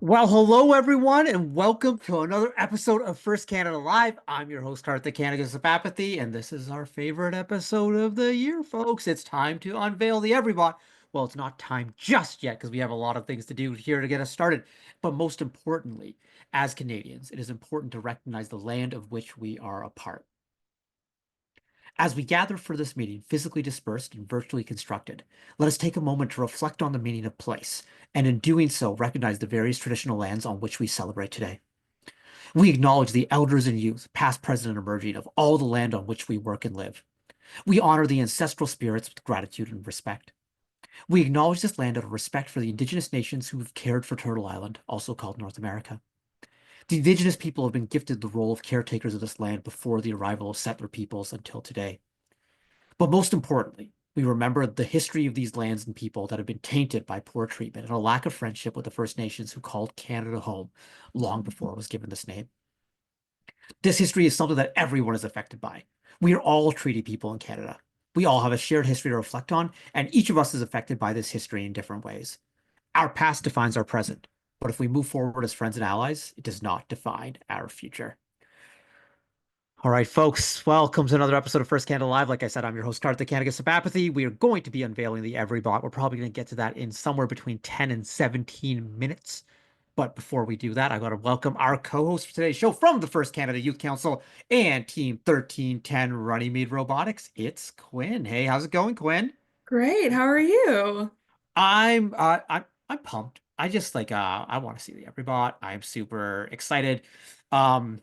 Well, hello everyone, and welcome to another episode of First Canada Live. I'm your host, Karthik Canada's of Apathy, and this is our favorite episode of the year, folks. It's time to unveil the Everybot. Well, it's not time just yet because we have a lot of things to do here to get us started. But most importantly, as Canadians, it is important to recognize the land of which we are a part. As we gather for this meeting, physically dispersed and virtually constructed, let us take a moment to reflect on the meaning of place, and in doing so, recognize the various traditional lands on which we celebrate today. We acknowledge the elders and youth, past, present, and emerging, of all the land on which we work and live. We honor the ancestral spirits with gratitude and respect. We acknowledge this land out of respect for the indigenous nations who have cared for Turtle Island, also called North America. The indigenous people have been gifted the role of caretakers of this land before the arrival of settler peoples until today. But most importantly, we remember the history of these lands and people that have been tainted by poor treatment and a lack of friendship with the First Nations who called Canada home long before it was given this name. This history is something that everyone is affected by. We are all treaty people in Canada. We all have a shared history to reflect on, and each of us is affected by this history in different ways. Our past defines our present, but if we move forward as friends and allies, it does not define our future. All right, folks, welcome to another episode of First Canada Live. Like I said, I'm your host, Karthik Kanagis of Apathy. We are going to be unveiling the Everybot. We're probably going to get to that in somewhere between 10 and 17 minutes. But before we do that, I got to welcome our co-host for today's show from the First Canada Youth Council and Team 1310 Runnymede Robotics. It's Quinn. Hey, how's it going, Quinn? Great. How are you? I'm pumped. I want to see the Everybot. I'm super excited. Um,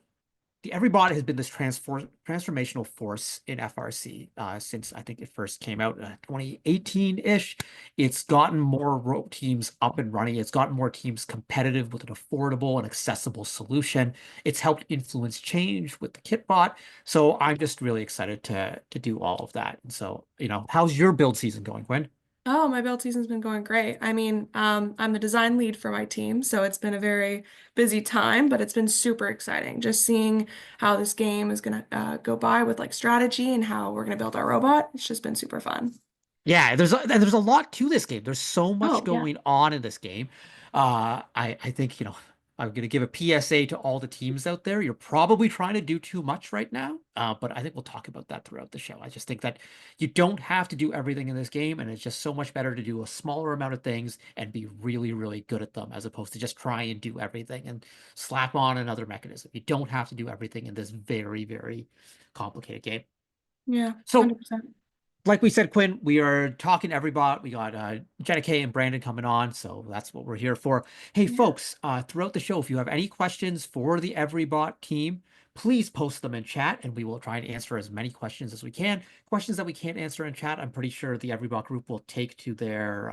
the Everybot has been this transformational force in FRC since I think it first came out 2018-ish. It's gotten more teams up and running. It's gotten more teams competitive with an affordable and accessible solution. It's helped influence change with the Kitbot. So I'm just really excited to do all of that. And so, how's your build season going, Gwen? Oh, my build season's been going great. I'm the design lead for my team, so it's been a very busy time, but it's been super exciting. Just seeing how this game is gonna go by with like strategy and how we're gonna build our robot. It's just been super fun. Yeah, there's a lot to this game. There's so much Oh, yeah. going on in this game. I think, I'm gonna give a PSA to all the teams out there. You're probably trying to do too much right now. But I think we'll talk about that throughout the show. I just think that you don't have to do everything in this game, and it's just so much better to do a smaller amount of things and be really, really good at them as opposed to just try and do everything and slap on another mechanism. You don't have to do everything in this very, very complicated game. Yeah, So 100%. like we said, Quinn, we are talking everybot. We got Jenna Kay and Brandon coming on, so that's what we're here for. Hey, Yeah. folks, throughout the show, if you have any questions for the Everybot team, please post them in chat, and we will try and answer as many questions as we can. Questions that we can't answer in chat, I'm pretty sure the Everybot group will take to their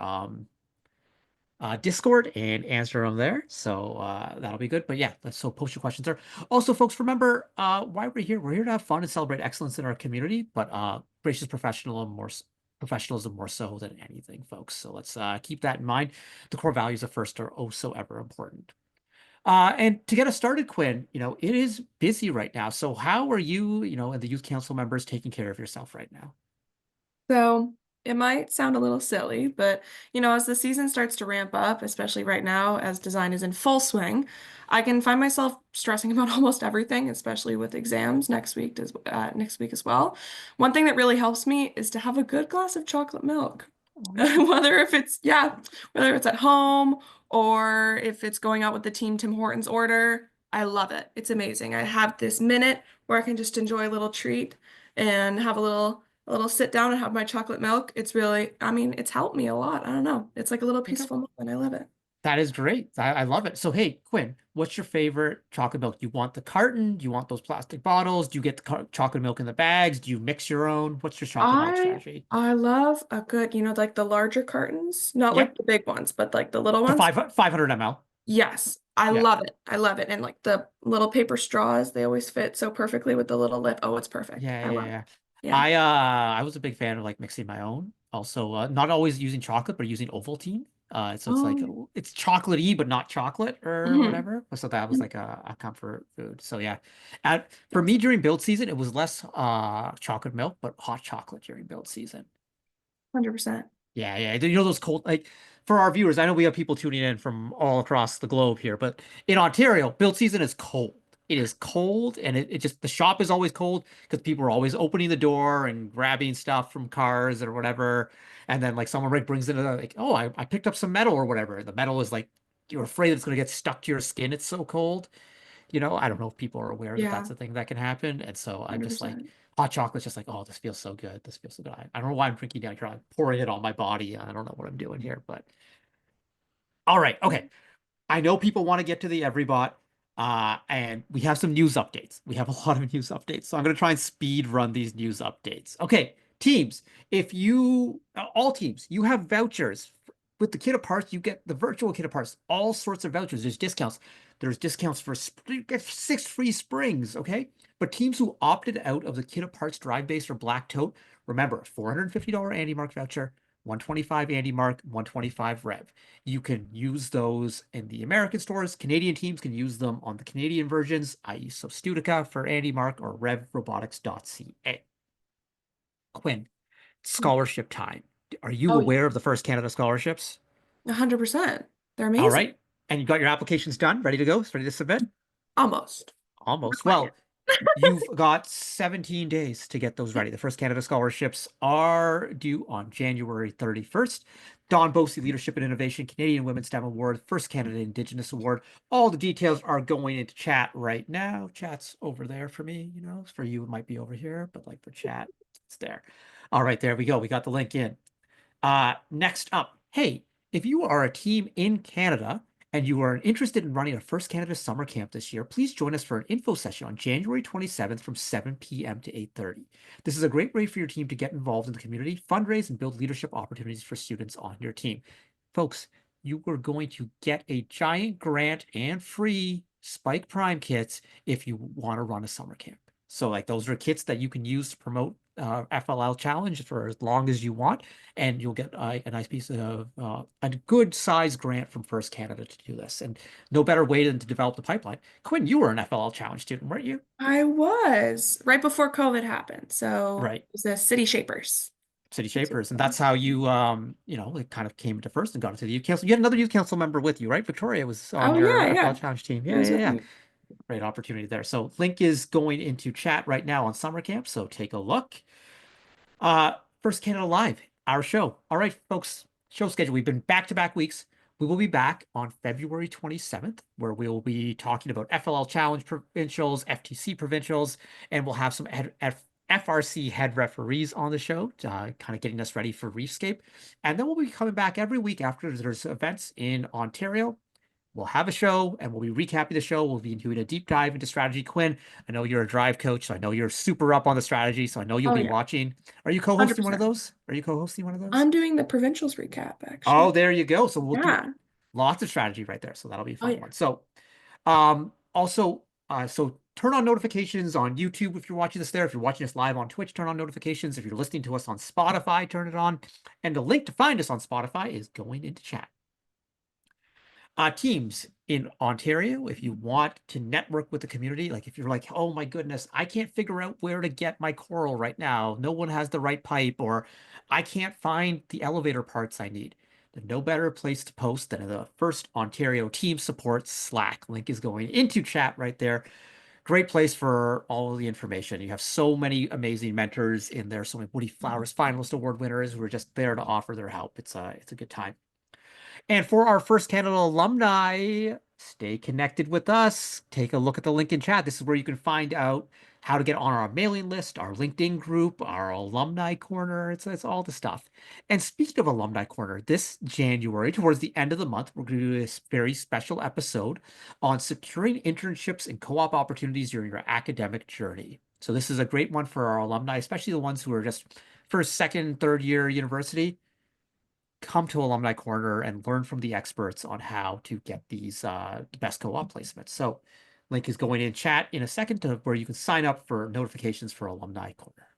Discord and answer them there. So that'll be good. But yeah, so post your questions there. Also, folks, remember why we're here. We're here to have fun and celebrate excellence in our community, but gracious professionalism more so than anything, folks. So let's keep that in mind. The core values of First are oh so ever important. And to get us started, Quinn, it is busy right now. So how are you, and the youth council members taking care of yourself right now? So it might sound a little silly, but as the season starts to ramp up, especially right now as design is in full swing, I can find myself stressing about almost everything, especially with exams next week as well. One thing that really helps me is to have a good glass of chocolate milk. Oh, yeah. Whether it's at home or if it's going out with the team Tim Hortons order, I love it. It's amazing. I have this minute where I can just enjoy a little treat and have a little sit down and have my chocolate milk. It's really, it's helped me a lot. I don't know. It's like a little Okay. peaceful moment. I love it. That is great. I love it. So, hey, Quinn, what's your favorite chocolate milk? You want the carton? Do you want those plastic bottles? Do you get the chocolate milk in the bags? Do you mix your own? What's your chocolate milk I strategy? I love a good, like the larger cartons, not like Yep. the big ones, but like the little The ones. 500 ml. Yes, I Yeah. love it. I love it. And like the little paper straws, they always fit so perfectly with the little lip. Oh, it's perfect. Yeah, I yeah, love it. yeah. Yeah. I was a big fan of like mixing my own. Also, not always using chocolate, but using Ovaltine. So it's like Oh, it's chocolatey, but not chocolate or hmm. whatever. So that was like a comfort food. So yeah. For me during build season, it was less chocolate milk, but hot chocolate during build season. 100%. Yeah, yeah. Those cold for our viewers, I know we have people tuning in from all across the globe here, but in Ontario, build season is cold. It is cold, and it just the shop is always cold because people are always opening the door and grabbing stuff from cars or whatever. And then like someone like brings in a like, oh, I picked up some metal or whatever. And the metal is like you're afraid it's going to get stuck to your skin. It's so cold. I don't know if people are aware that Yeah, that's a thing that can happen. And so I'm just like, 100%. hot chocolate's just like, oh, this feels so good. This feels so good. I don't know why I'm drinking down here. I'm pouring it on my body. I don't know what I'm doing here, but all right. Okay. I know people want to get to the Everybot, and we have some news updates. We have a lot of news updates, so I'm going to try and speed run these news updates. Okay, teams, if you, all teams, you have vouchers. With the kit of parts, you get the virtual kit of parts, all sorts of vouchers. There's discounts. There's discounts for get 6 free springs, okay? But teams who opted out of the kit of parts drive base or black tote, remember, $450 Andy Mark voucher, 125 Andy Mark, 125 Rev. You can use those in the American stores. Canadian teams can use them on the Canadian versions, i.e. so Studica for Andy Mark or revrobotics.ca. Quinn, scholarship time. Are you Oh, yeah, aware of the First Canada scholarships? 100%. They're All amazing. right. And you got your applications done, ready to go, ready to submit? Almost. Almost. Not Well, yet. you've got 17 days to get those ready. The First Canada scholarships are due on January 31st. Don Bosey Leadership and Innovation, Canadian Women's STEM Award, First Canada Indigenous Award. All the details are going into chat right now. Chat's over there for me, for you, it might be over here, but like for chat, it's there. All right, there we go. We got the link in. Next up, hey, if you are a team in Canada and you are interested in running a First Canada summer camp this year, please join us for an info session on January 27th from 7 p.m. to 8:30. This is a great way for your team to get involved in the community, fundraise, and build leadership opportunities for students on your team. Folks, you are going to get a giant grant and free Spike Prime kits if you want to run a summer camp. So like those are kits that you can use to promote FLL Challenge for as long as you want, and you'll get a nice piece of a good size grant from First Canada to do this. And no better way than to develop the pipeline. Quinn, you were an FLL Challenge student, weren't you? I was right before COVID happened. So Right. it was the City Shapers. City That's what Shapers, and it was. that's how you it kind of came to first and got into the youth council. You had another youth council member with you, right? Victoria was on Oh, your yeah, FLL yeah. Challenge team. It Yeah, was yeah, with yeah. me. Great opportunity there. So link is going into chat right now on summer camp, so take a look. Uh, First Canada Live, our show. All right, folks, show schedule. We've been back-to-back weeks. We will be back on February 27th, where we will be talking about FLL Challenge provincials, FTC provincials, and we'll have some FRC head referees on the show, kind of getting us ready for Reefscape. And then we'll be coming back every week after there's events in Ontario. We'll have a show and we'll be recapping the show. We'll be doing a deep dive into strategy. Quinn, I know you're a drive coach, so I know you're super up on the strategy, so I know you'll Oh, be yeah, watching. Are you co-hosting one of 100%. those? Are you co-hosting one of those? I'm doing the provincials recap, Oh, actually. there you go. So we'll do Yeah. lots of strategy right there. So that'll be a Oh, fun yeah. one. So also so turn on notifications on YouTube if you're watching this there. If you're watching us live on Twitch, turn on notifications. If you're listening to us on Spotify, turn it on. And the link to find us on Spotify is going into chat. Teams in Ontario, if you want to network with the community, like if you're like, oh my goodness, I can't figure out where to get my coral right now. No one has the right pipe, or I can't find the elevator parts I need. There's no better place to post than the First Ontario Team Support Slack. Link is going into chat right there. Great place for all of the information. You have so many amazing mentors in there. So many Woody Flowers finalist award winners who are just there to offer their help. It's a good time. And for our First Canada alumni, stay connected with us. Take a look at the link in chat. This is where you can find out how to get on our mailing list, our LinkedIn group, our alumni corner. It's all the stuff. And speaking of alumni corner, this January, towards the end of the month, we're going to do this very special episode on securing internships and co-op opportunities during your academic journey. So this is a great one for our alumni, especially the ones who are just first, second, third year university. Come to Alumni Corner and learn from the experts on how to get these best co-op placements. So link is going in chat in a second to where you can sign up for notifications for Alumni Corner.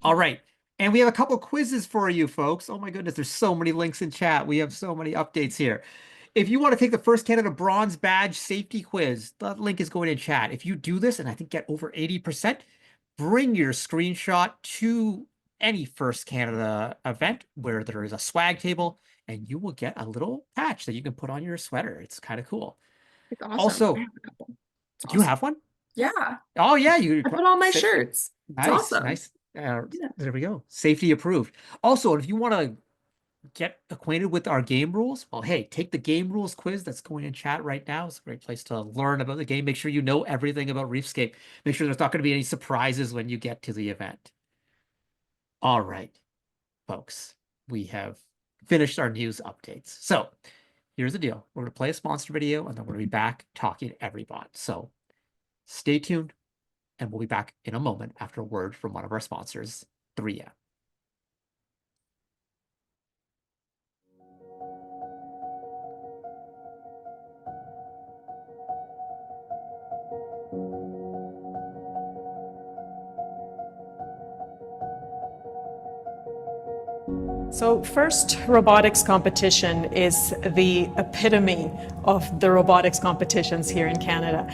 All right. And we have a couple quizzes for you folks. Oh my goodness, there's so many links in chat. We have so many updates here. If you want to take the First Canada Bronze Badge Safety Quiz, the link is going in chat. If you do this and I think get over 80%, bring your screenshot to any First Canada event where there is a swag table, and you will get a little patch that you can put on your sweater. It's kind of cool. It's awesome. I Also, have a couple. It's you awesome. have one? Yeah. Oh yeah, you I put on my say shirts. It's nice, awesome. nice. Yeah. There we go. Safety approved. Also, if you want to get acquainted with our game rules, well, hey, take the game rules quiz that's going in chat right now. It's a great place to learn about the game. Make sure you know everything about Reefscape. Make sure there's not going to be any surprises when you get to the event. All right, folks, we have finished our news updates. So here's the deal. We're going to play a sponsor video, and then we're going to be back talking to everybody. So stay tuned, and we'll be back in a moment after a word from one of our sponsors, 3M. So FIRST Robotics Competition is the epitome of the robotics competitions here in Canada.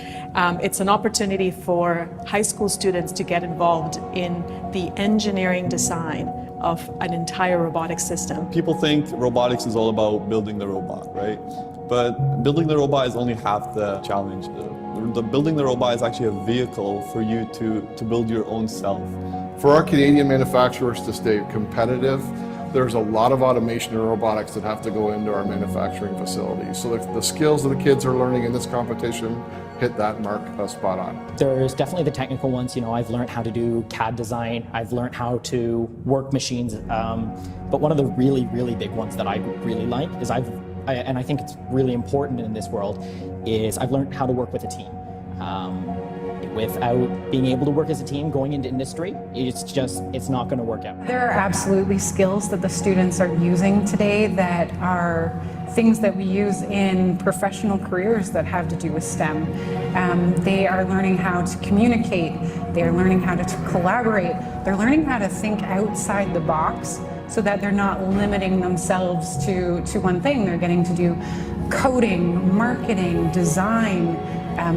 It's an opportunity for high school students to get involved in the engineering design of an entire robotics system. People think robotics is all about building the robot, right? But building the robot is only half the challenge. Building the robot is actually a vehicle for you to build your own self. For our Canadian manufacturers to stay competitive, there's a lot of automation and robotics that have to go into our manufacturing facilities. So the skills that the kids are learning in this competition hit that mark spot on. There's definitely the technical ones. You know, I've learned how to do CAD design. I've learned how to work machines. But one of the really, really big ones that I really like is and I think it's really important in this world, is I've learned how to work with a team. Without being able to work as a team going into industry, it's not going to work out. There are absolutely skills that the students are using today that are things that we use in professional careers that have to do with STEM. They are learning how to communicate. They are learning how to collaborate. They're learning how to think outside the box so that they're not limiting themselves to one thing. They're getting to do coding, marketing, design,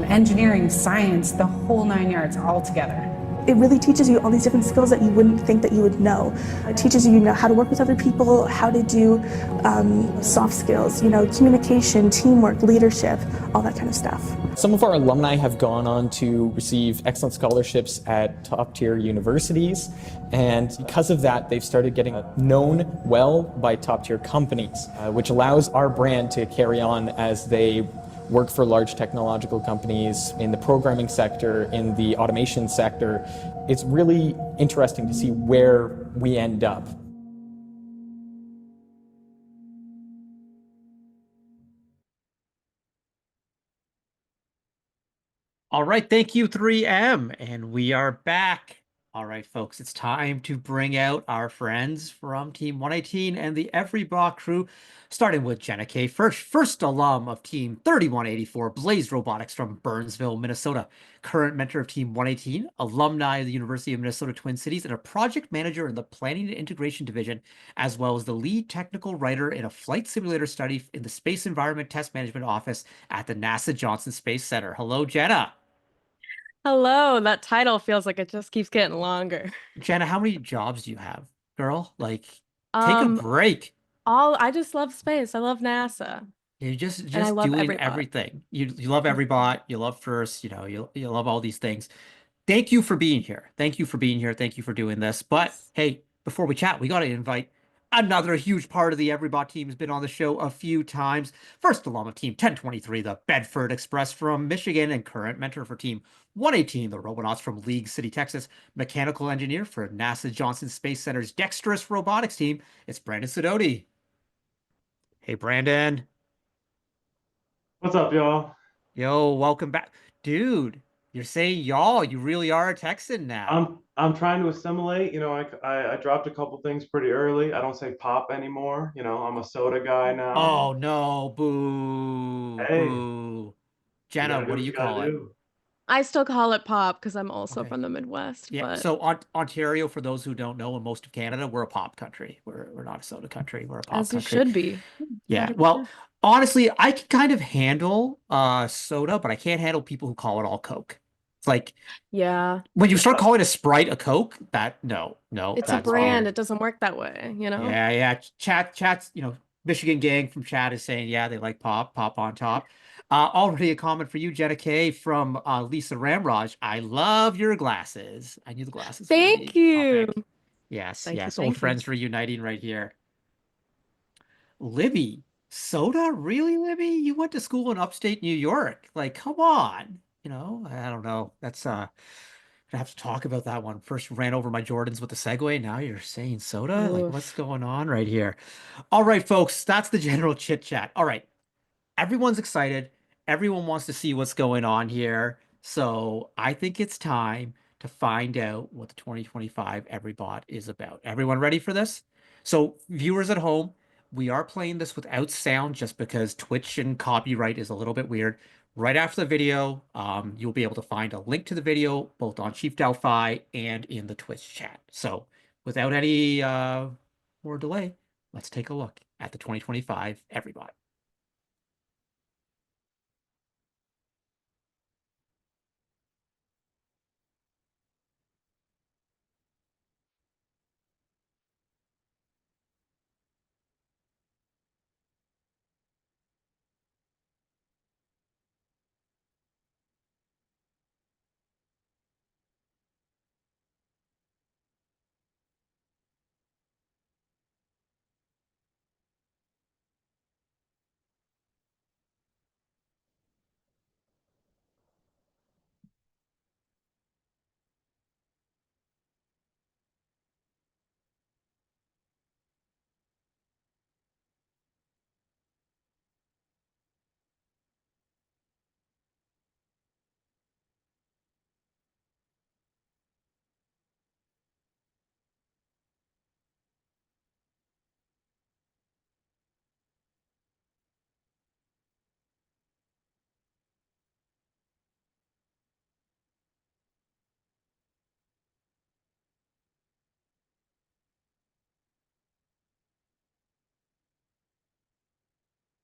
engineering, science, the whole 9 yards all together. It really teaches you all these different skills that you wouldn't think that you would know. It teaches you, how to work with other people, how to do soft skills, communication, teamwork, leadership, all that kind of stuff. Some of our alumni have gone on to receive excellent scholarships at top-tier universities, and because of that, they've started getting known well by top-tier companies, which allows our brand to carry on as they work for large technological companies in the programming sector, in the automation sector. It's really interesting to see where we end up. All right, thank you, 3M, and we are back. All right, folks, it's time to bring out our friends from Team 118 and the Everybot crew, starting with Jenna K. First alum of Team 3184, Blaze Robotics from Burnsville, Minnesota, current mentor of Team 118, alumni of the University of Minnesota Twin Cities, and a project manager in the Planning and Integration Division, as well as the lead technical writer in a flight simulator study in the Space Environment Test Management Office at the NASA Johnson Space Center. Hello, Jenna. Hello, that title feels like it just keeps getting longer. Jenna, how many jobs do you have, girl? Like, take a break. I just love space. I love NASA. You're just And I love doing Everybot. everything. You love Everybot, you love First, you love all these things. Thank you for being here. Thank you for being here. Thank you for doing this. But hey, before we chat, we got to invite another huge part of the Everybot team. Has been on the show a few times. First alum of Team 1023, the Bedford Express from Michigan, and current mentor for Team 118, the Robonauts from League City, Texas, mechanical engineer for NASA Johnson Space Center's Dexterous Robotics team. It's Brandon Sidoti. Hey, Brandon. What's up, y'all? Yo, welcome back. Dude, you're saying y'all, you really are a Texan now. I'm trying to assimilate. I dropped a couple things pretty early. I don't say pop anymore. I'm a soda guy now. Oh no, boo. Hey, Boo. Jenna, what do you call it? I still call it pop because I'm also Okay. from the Midwest. Yeah, but so Ontario, for those who don't know, and most of Canada, we're a pop country. We're not a soda country. We're a pop as you country. should be. Yeah. 100%. Well, honestly, I can kind of handle soda, but I can't handle people who call it all Coke. It's like Yeah. when you start calling a Sprite a Coke, no, It's a that's brand. weird. It doesn't work that way, you know? Yeah, yeah. Chat's, Michigan gang from chat is saying, yeah, they like pop on top. Already a comment for you, Jenna K from Lisa Ramraj. I love your glasses. I knew the glasses were gonna be Thank a you. topic. Yes, Thank you. yes. Old Thank you. friends reuniting right here. Libby, soda? Really, Libby? You went to school in upstate New York. Like, come on. I don't know. That's I have to talk about that one. First ran over my Jordans with the Segway. Now you're saying soda? Like, what's Oof. going on right here? All right, folks, that's the general chit chat. All right. Everyone's excited. Everyone wants to see what's going on here. So I think it's time to find out what the 2025 EveryBot is about. Everyone ready for this? So viewers at home, we are playing this without sound just because Twitch and copyright is a little bit weird. Right after the video, you'll be able to find a link to the video both on Chief Delphi and in the Twitch chat. So without any more delay, let's take a look at the 2025 EveryBot.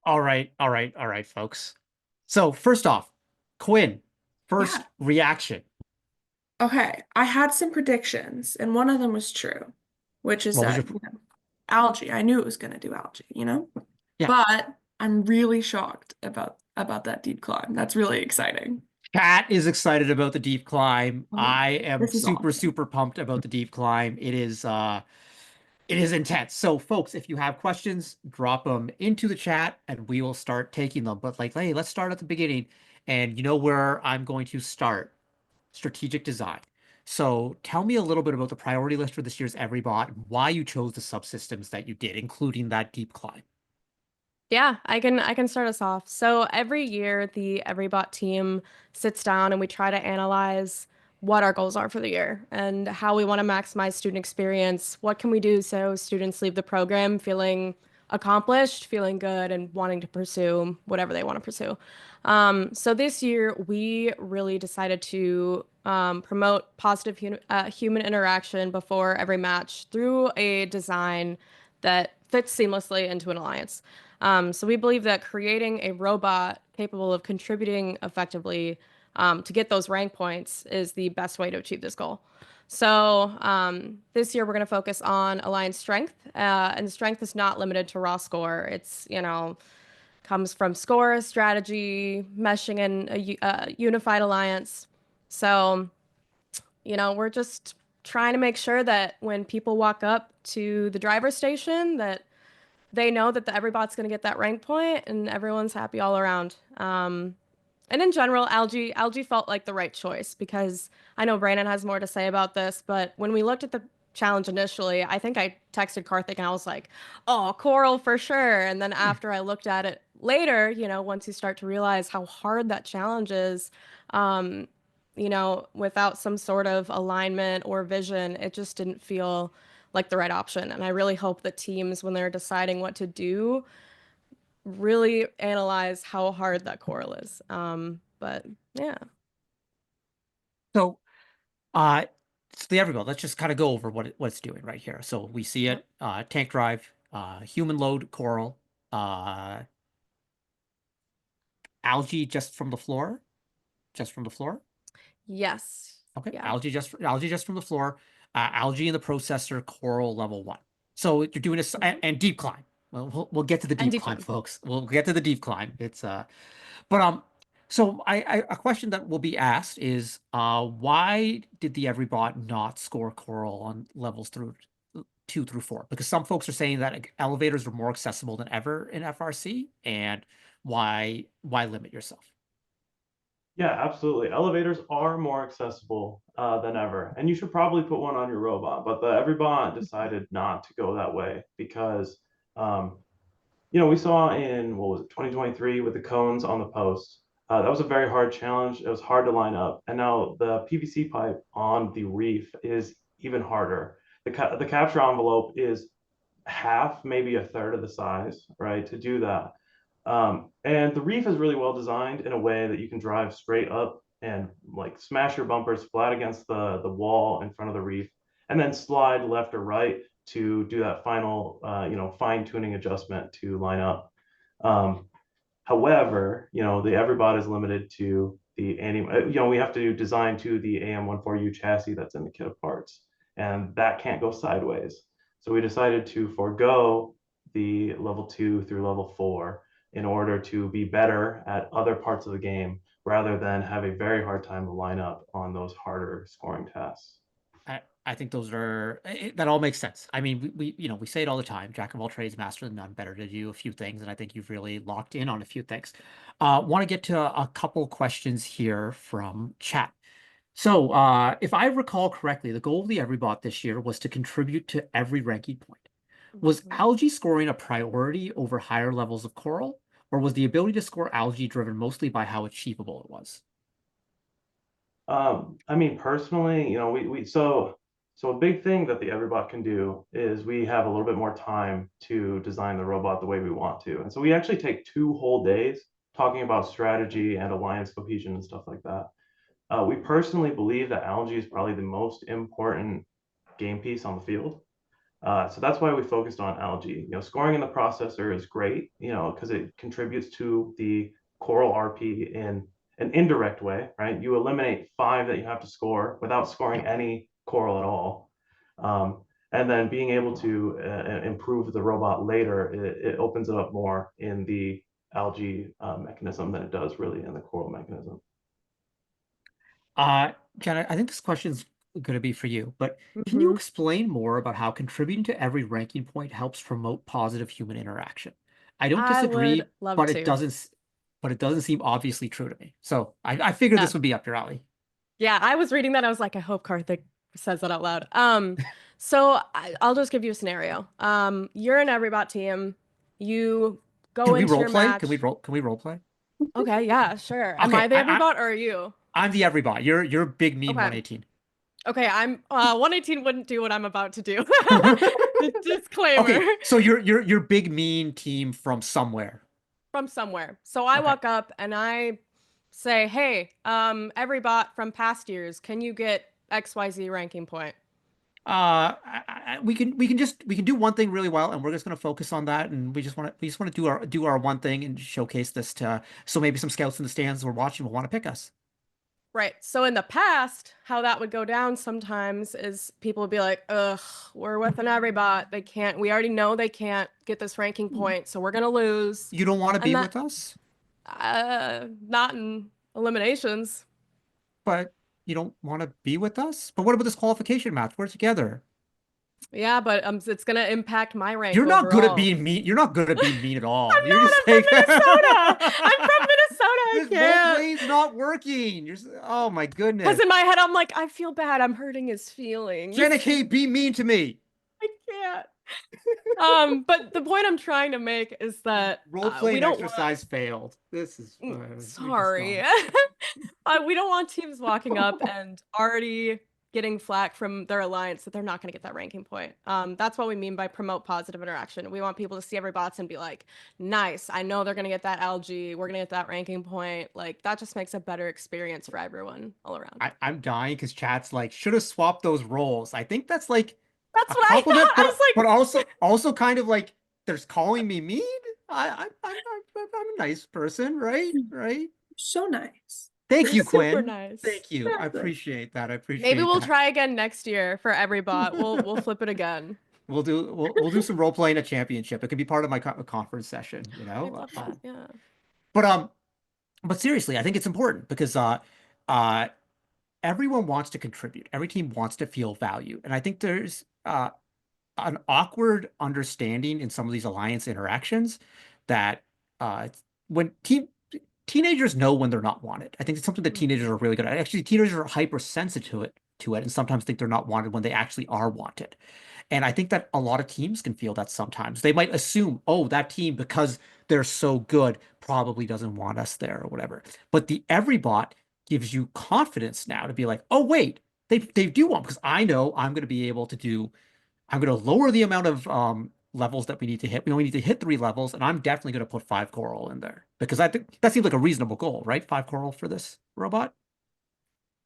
All right, folks. So first off, Quinn, first Yeah. reaction. Okay, I had some predictions, and one of them was true, which is What was that, your algae. I knew it was going to do algae, Yeah. But I'm really shocked about that deep climb. That's really exciting. Cat is excited about the deep climb. Oh, I am this is super, awesome. super pumped about the deep climb. It is intense. So folks, if you have questions, drop them into the chat and we will start taking them. But like, hey, let's start at the beginning. And you know where I'm going to start? Strategic design. So tell me a little bit about the priority list for this year's EveryBot and why you chose the subsystems that you did, including that deep climb. Yeah, I can start us off. So every year the EveryBot team sits down and we try to analyze what our goals are for the year and how we want to maximize student experience. What can we do so students leave the program feeling accomplished, feeling good, and wanting to pursue whatever they want to pursue. So this year we really decided to promote positive human interaction before every match through a design that fits seamlessly into an alliance. So we believe that creating a robot capable of contributing effectively to get those rank points is the best way to achieve this goal. So this year we're going to focus on alliance strength, and strength is not limited to raw score. It's, comes from score, strategy, meshing in a unified alliance. So, we're just trying to make sure that when people walk up to the driver's station that they know that the EveryBot's going to get that rank point and everyone's happy all around. And in general, algae felt like the right choice because I know Brandon has more to say about this, but when we looked at the challenge initially, I think I texted Karthik and I was like, oh, coral for sure. And then after I looked at it later, once you start to realize how hard that challenge is, without some sort of alignment or vision, it just didn't feel like the right option. And I really hope that teams, when they're deciding what to do, really analyze how hard that coral is. But yeah. So, it's the EveryBot. Let's just kind of go over what it's doing right here. So we see it, tank drive, human load, coral, algae just from the floor. Yes. Okay, Yeah. algae just from the floor, algae in the processor, coral level 1. So you're doing this and deep climb. Well, we'll get to the And deep deep climb, climb. folks. We'll get to the deep climb. It's but so a question that will be asked is why did the Everybot not score coral on levels through 2 through 4? Because some folks are saying that elevators are more accessible than ever in FRC, and why limit yourself? Yeah, absolutely. Elevators are more accessible than ever, and you should probably put one on your robot. But the Everybot decided not to go that way because, we saw in what was it, 2023 with the cones on the post. That was a very hard challenge. It was hard to line up, and now the PVC pipe on the reef is even harder. The capture envelope is half, maybe a third of the size, right, to do that. And the reef is really well designed in a way that you can drive straight up and like smash your bumpers flat against the wall in front of the reef, and then slide left or right to do that final, fine tuning adjustment to line up. However, the Everbot is limited to the we have to design to the AM14U chassis that's in the kit of parts, and that can't go sideways. So we decided to forego the level 2 through level 4 in order to be better at other parts of the game rather than have a very hard time to line up on those harder scoring tasks. I think those are that all makes sense. I mean, we say it all the time: jack of all trades, master of none. Better to do a few things, and I think you've really locked in on a few things. Want to get to a couple questions here from chat. So, if I recall correctly, the goal of the Everybot this year was to contribute to every ranking point. Was algae scoring a priority over higher levels of coral, or was the ability to score algae driven mostly by how achievable it was? I mean, personally, so a big thing that the Everbot can do is we have a little bit more time to design the robot the way we want to. And so we actually take 2 whole days talking about strategy and alliance cohesion and stuff like that. We personally believe that algae is probably the most important game piece on the field. So that's why we focused on algae. Scoring in the processor is great, because it contributes to the coral RP in an indirect way, right? You eliminate 5 that you have to score without scoring any coral at all. And then being able to improve the robot later, it opens it up more in the algae mechanism than it does really in the coral mechanism. Jenna, I think this question's going to be for you, but can you explain more about how contributing to every ranking point helps promote positive human interaction? I don't I disagree, would love but to. it doesn't seem obviously true to me. So I figured this would be up your alley. Yeah, I was reading that. I was like, I hope Karthik says that out loud. So I'll just give you a scenario. You're an Everybot team. You go Can we into role your play? match. Can we role play? Okay, yeah, sure. Am Okay, I the Everybot or are you? I'm the Everybot. You're big mean Okay. 118. Okay, I'm 118 wouldn't do what I'm about to do. Disclaimer. Okay, so you're big mean team from somewhere. From somewhere. So I walk up and I say, hey, Everybot from past years, can you get XYZ ranking point? We can do one thing really well, and we're just going to focus on that, and we just want to do our one thing and showcase this to, so maybe some scouts in the stands who are watching will want to pick us. Right. So in the past, how that would go down sometimes is people would be like, ugh, we're with an Everybot. We already know they can't get this ranking point, so we're gonna lose. You don't want to be with us? Not in eliminations. But you don't want to be with us? But what about this qualification match? We're together. Yeah, but it's gonna impact my rank. You're not good at overall. being mean. You're not good at being mean at all. I'm You're not. just I'm from Minnesota. I'm from Minnesota. I This both can't. ways not working. Oh my goodness. Because in my head, I'm like, I feel bad. I'm hurting his feelings. Jenna K, be mean to me. I can't. But the point I'm trying to make is that Role we playing don't exercise failed. This is sorry. We don't want teams walking up and already getting flack from their alliance that they're not going to get that ranking point. That's what we mean by promote positive interaction. We want people to see Everybots and be like, nice, I know they're going to get that algae. We're going to get that ranking point. Like, that just makes a better experience for everyone all around. I'm dying because chat's like, should have swapped those roles. I think that's like that's a what compliment, I thought. I was like, but also kind of like there's calling me mean. I'm a nice person, right? Right? So nice. Thank you, Super Quinn. nice. Thank you. I Exactly. appreciate that. I appreciate Maybe we'll that. try again next year for every bot. We'll flip it again. We'll do some role playing at championship. It could be part of my conference session, I'd love that. Yeah. But but seriously, I think it's important because uh everyone wants to contribute. Every team wants to feel value. And I think there's an awkward understanding in some of these alliance interactions that when teenagers know when they're not wanted. I think it's something that teenagers are really good at. Actually, teenagers are hypersensitive to it and sometimes think they're not wanted when they actually are wanted. And I think that a lot of teams can feel that sometimes. They might assume, oh, that team, because they're so good, probably doesn't want us there or whatever. But the EveryBot gives you confidence now to be like, oh, wait, they do want, because I know I'm going to be able to do, I'm going to lower the amount of levels that we need to hit. We only need to hit 3 levels, and I'm definitely going to put 5 coral in there because I think that seems like a reasonable goal, right? 5 coral for this robot.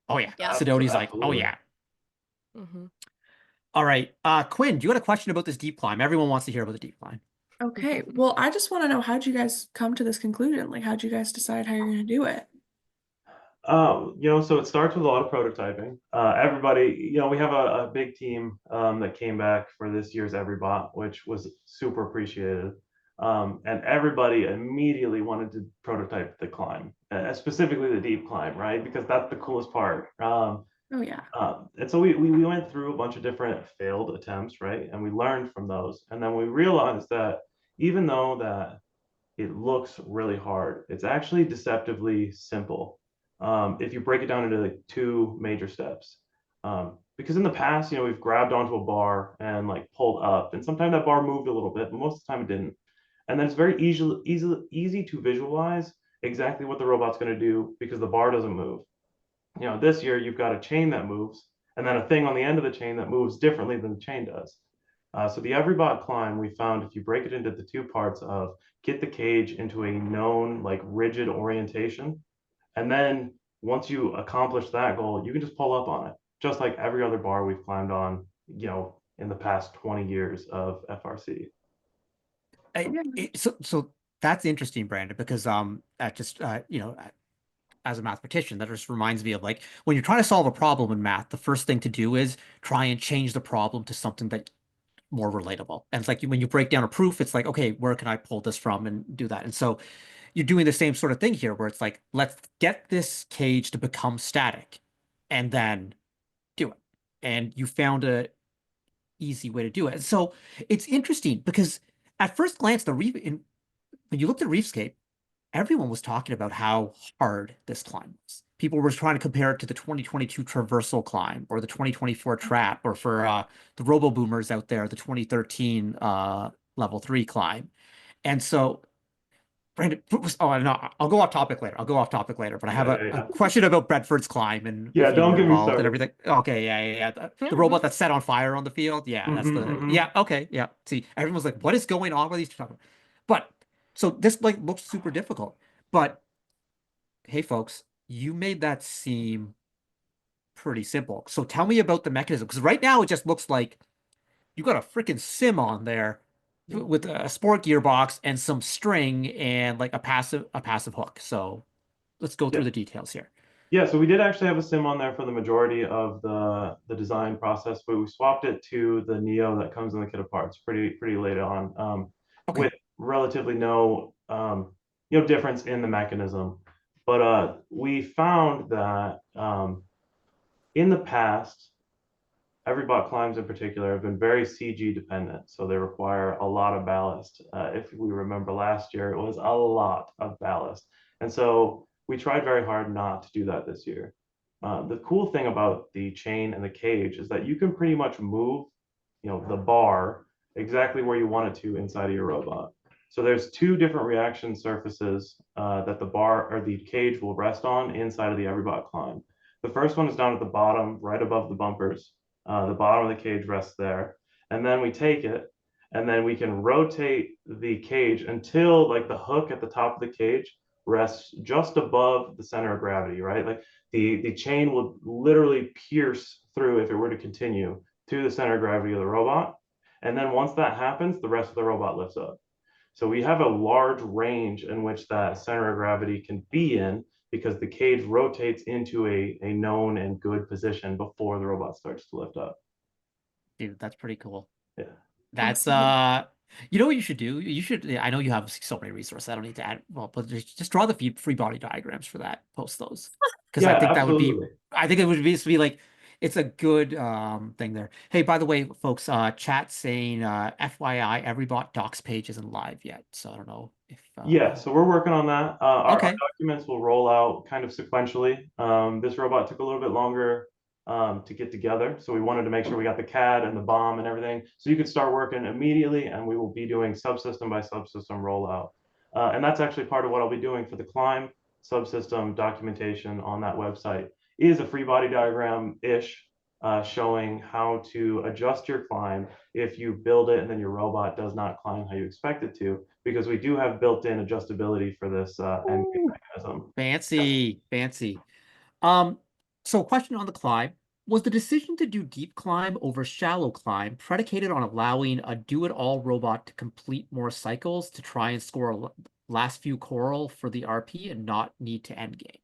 Oh yeah. Yeah. Sidonie's like, oh Absolutely. yeah. Mhm. All right. Quinn, do you got a question about this deep climb? Everyone wants to hear about the deep climb. Okay, well, I just want to know, how'd you guys come to this conclusion? Like, how'd you guys decide how you're going to do it? So it starts with a lot of prototyping. Everybody, we have a big team that came back for this year's EveryBot, which was super appreciated. And everybody immediately wanted to prototype the climb, specifically the deep climb, right? Because that's the coolest part. Oh, yeah. And so we went through a bunch of different failed attempts, right? And we learned from those. And then we realized that even though that it looks really hard, it's actually deceptively simple. If you break it down into like 2 major steps. Because in the past, we've grabbed onto a bar and like pulled up, and sometimes that bar moved a little bit, but most of the time it didn't. And then it's very easy to visualize exactly what the robot's going to do because the bar doesn't move. This year you've got a chain that moves, and then a thing on the end of the chain that moves differently than the chain does. So the EveryBot climb, we found if you break it into the 2 parts of get the cage into a known like rigid orientation, and then once you accomplish that goal, you can just pull up on it, just like every other bar we've climbed on, in the past 20 years of FRC. So that's interesting, Brandon, because as a mathematician, that just reminds me of like when you're trying to solve a problem in math, the first thing to do is try and change the problem to something that more relatable. And it's like when you break down a proof, it's like, okay, where can I pull this from and do that? And so you're doing the same sort of thing here where it's like, let's get this cage to become static and then do it. And you found a easy way to do it. So it's interesting because at first glance, when you looked at Reefscape, everyone was talking about how hard this climb was. People were trying to compare it to the 2022 traversal climb or the 2024 trap, or for the robo boomers out there, the 2013 level 3 climb. And so Brandon, oh no, I'll go off topic later. But I have a question about Bedford's climb and Yeah, if you don't were get me involved and started. everything. Okay, yeah. The robot that's set on fire on the field. Yeah, that's Mhm. yeah. Okay, yeah. See, everyone's like, what is going on with these two? But so this like looks super difficult. But hey, folks, you made that seem pretty simple. So tell me about the mechanism, because right now it just looks like you got a freaking sim on there with a sport gearbox and some string and like a passive hook. So let's go through Yeah. the details here. Yeah, so we did actually have a sim on there for the majority of the design process, but we swapped it to the Neo that comes in the kit of parts pretty late on, Okay. with relatively no difference in the mechanism. But we found that in the past, EveryBot climbs in particular have been very CG dependent, so they require a lot of ballast. If we remember last year, it was a lot of ballast. And so we tried very hard not to do that this year. The cool thing about the chain and the cage is that you can pretty much move, the bar exactly where you want it to inside of your robot. So there's 2 different reaction surfaces that the bar or the cage will rest on inside of the EveryBot climb. The first one is down at the bottom, right above the bumpers. The bottom of the cage rests there. And then we take it and then we can rotate the cage until like the hook at the top of the cage rests just above the center of gravity, right? Like the chain will literally pierce through, if it were to continue, to the center of gravity of the robot. And then once that happens, the rest of the robot lifts up. So we have a large range in which that center of gravity can be in, because the cage rotates into a known and good position before the robot starts to lift up. Dude, that's pretty cool. Yeah. That's you know what you should do? You should, I know you have so many resources. I don't need to add, well, but just draw the free body diagrams for that. Post those. Because Yeah, I think that would be, absolutely. I think it would be like, it's a good thing there. Hey, by the way, folks, chat saying FYI, Everybot docs page isn't live yet. So I don't know if Yeah, so we're working on that. Our Okay. documents will roll out kind of sequentially. This robot took a little bit longer to get together, so we wanted to make sure we got the CAD and the BOM and everything, so you could start working immediately, and we will be doing subsystem by subsystem rollout. And that's actually part of what I'll be doing for the Climb subsystem documentation on that website. Is a free body diagram-ish showing how to adjust your climb if you build it and then your robot does not climb how you expect it to, because we do have built-in adjustability for this end mechanism. fancy. So question on the climb. Was the decision to do deep climb over shallow climb predicated on allowing a do-it-all robot to complete more cycles to try and score a last few coral for the RP and not need to end game?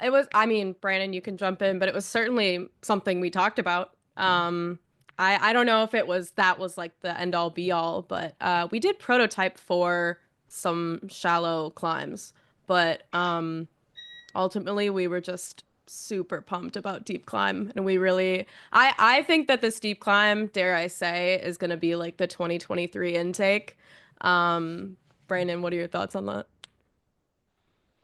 It was, I mean, Brandon, you can jump in, but it was certainly something we talked about. I don't know if that was like the end all be all, but we did prototype for some shallow climbs, but ultimately we were just super pumped about deep climb, and we really, I think that this deep climb, dare I say, is going to be like the 2023 intake. Brandon, what are your thoughts on that?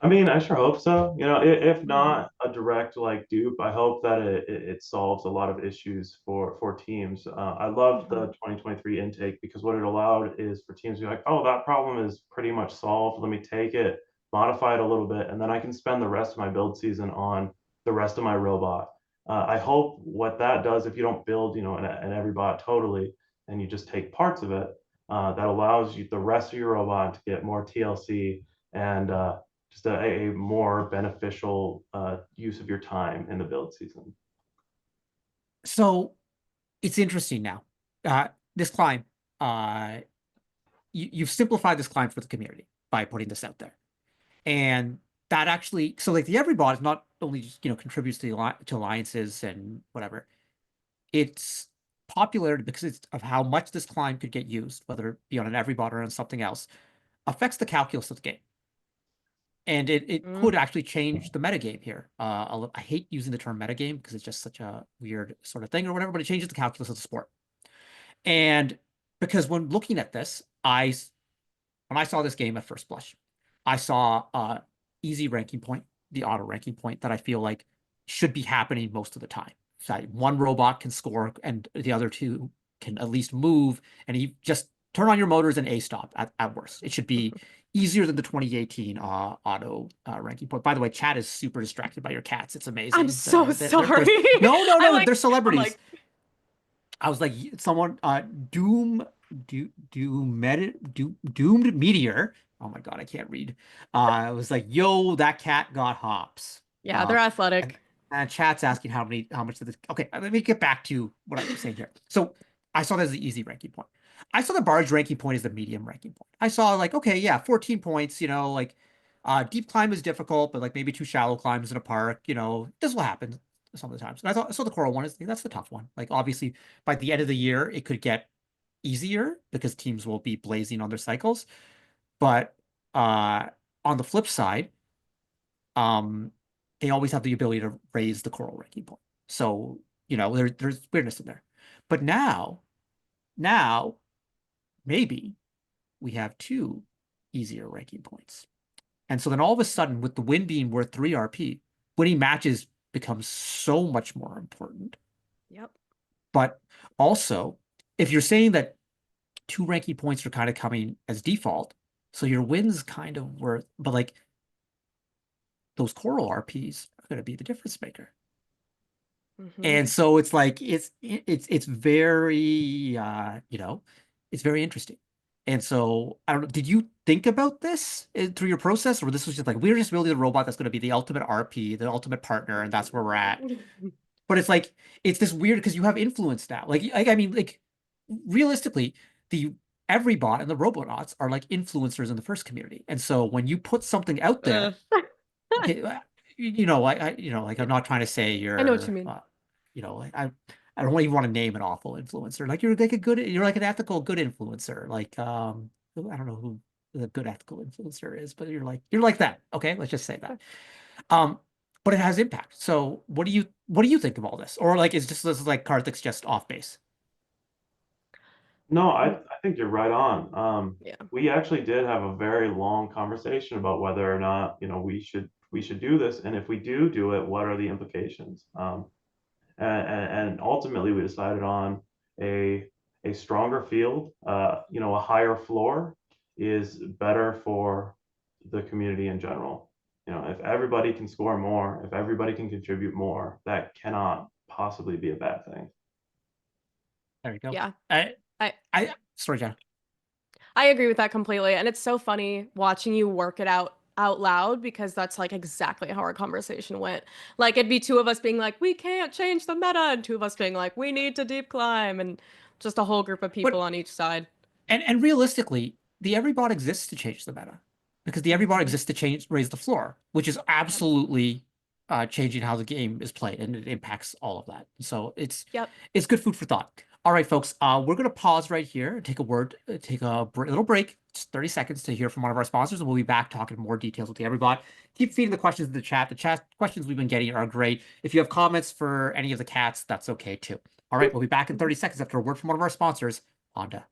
I mean, I sure hope so. You know, if not a direct like dupe, I hope that it solves a lot of issues for teams. I love the 2023 intake because what it allowed is for teams to be like, oh, that problem is pretty much solved. Let me take it, modify it a little bit, and then I can spend the rest of my build season on the rest of my robot. I hope what that does, if you don't build, you know, an Everybot totally, and you just take parts of it, that allows you the rest of your robot to get more TLC and just a more beneficial use of your time in the build season. So it's interesting now. This climb, you've simplified this climb for the community by putting this out there. And that actually, so like the Everybot is not only just, you know, contributes to alliances and whatever. It's popularity because it's of how much this climb could get used, whether it be on an Everybot or on something else, affects the calculus of the game. And it could actually change the metagame here. I hate using the term metagame because it's just such a weird sort of thing or whatever, but it changes the calculus of the sport. And because when looking at this, when I saw this game at first blush, I saw easy ranking point, the auto ranking point that I feel like should be happening most of the time. So one robot can score and the other two can at least move, and you just turn on your motors and A-stop at worst. It should be easier than the 2018 auto ranking point. By the way, chat is super distracted by your cats. It's amazing. I'm so sorry. No, like- they're celebrities. like- I was like, someone, Doomed Meteor. Oh my God, I can't read. I was like, yo, that cat got hops. Yeah, they're athletic. And chat's asking how much of this. Okay, let me get back to what I'm saying here. So I saw that as the easy ranking point. I saw the barge ranking point as the medium ranking point. I saw like, okay, yeah, 14 points, you know, like deep climb is difficult, but like maybe 2 shallow climbs in a park, you know, this will happen some of the times. And I saw the coral one that's the tough one. Like obviously by the end of the year, it could get easier because teams will be blazing on their cycles. But on the flip side, they always have the ability to raise the coral ranking point. So, you know, there's weirdness in there. But now, maybe we have 2 easier ranking points. And so then all of a sudden, with the win being worth 3 RP, winning matches becomes so much more important. Yep. But also, if you're saying that 2 ranking points are kind of coming as default, so your wins kind of worth, but like those coral RPs are going to be the difference maker. And so it's like it's very you know, it's very interesting. And so I don't know, did you think about this through your process, or this was just like we're just building a robot that's going to be the ultimate RP, the ultimate partner, and that's where we're at? But it's like it's this weird because you have influence now. Like I mean, like realistically, the Everybot and the Robonauts are like influencers in the first community. And so when you put something out there, okay, like I'm not trying to say I know what you you're, mean. I don't even want to name an awful influencer. Like you're like an ethical good influencer. Like I don't know who the good ethical influencer is, but you're like that. Okay, let's just say that. But it has impact. So what do you think of all this? Or like is this like Karthik's just off base? No, I think you're right on. Yeah. We actually did have a very long conversation about whether or not, we should do this, and if we do it, what are the implications? And ultimately we decided on a stronger field. A higher floor is better for the community in general. If everybody can score more, if everybody can contribute more, that cannot possibly be a bad thing. There you go. Yeah. Sorry, John. I agree with that completely. And it's so funny watching you work it out loud, because that's like exactly how our conversation went. Like it'd be two of us being like, we can't change the meta, and two of us being like, we need to deep climb, and just a whole group of people on each side. And realistically, the Everybot exists to change the meta, because the Everybot exists to raise the floor, which is absolutely changing how the game is played, and it impacts all of that. So it's good food for thought. All right, folks, we're going to pause right here and take a little break, just 30 seconds to hear from one of our sponsors, and we'll be back talking more details with the Everybot. Keep feeding the questions in the chat. The chat questions we've been getting are great. If you have comments for any of the cats, that's okay too. All right, we'll be back in 30 seconds after a word from one of our sponsors, Honda.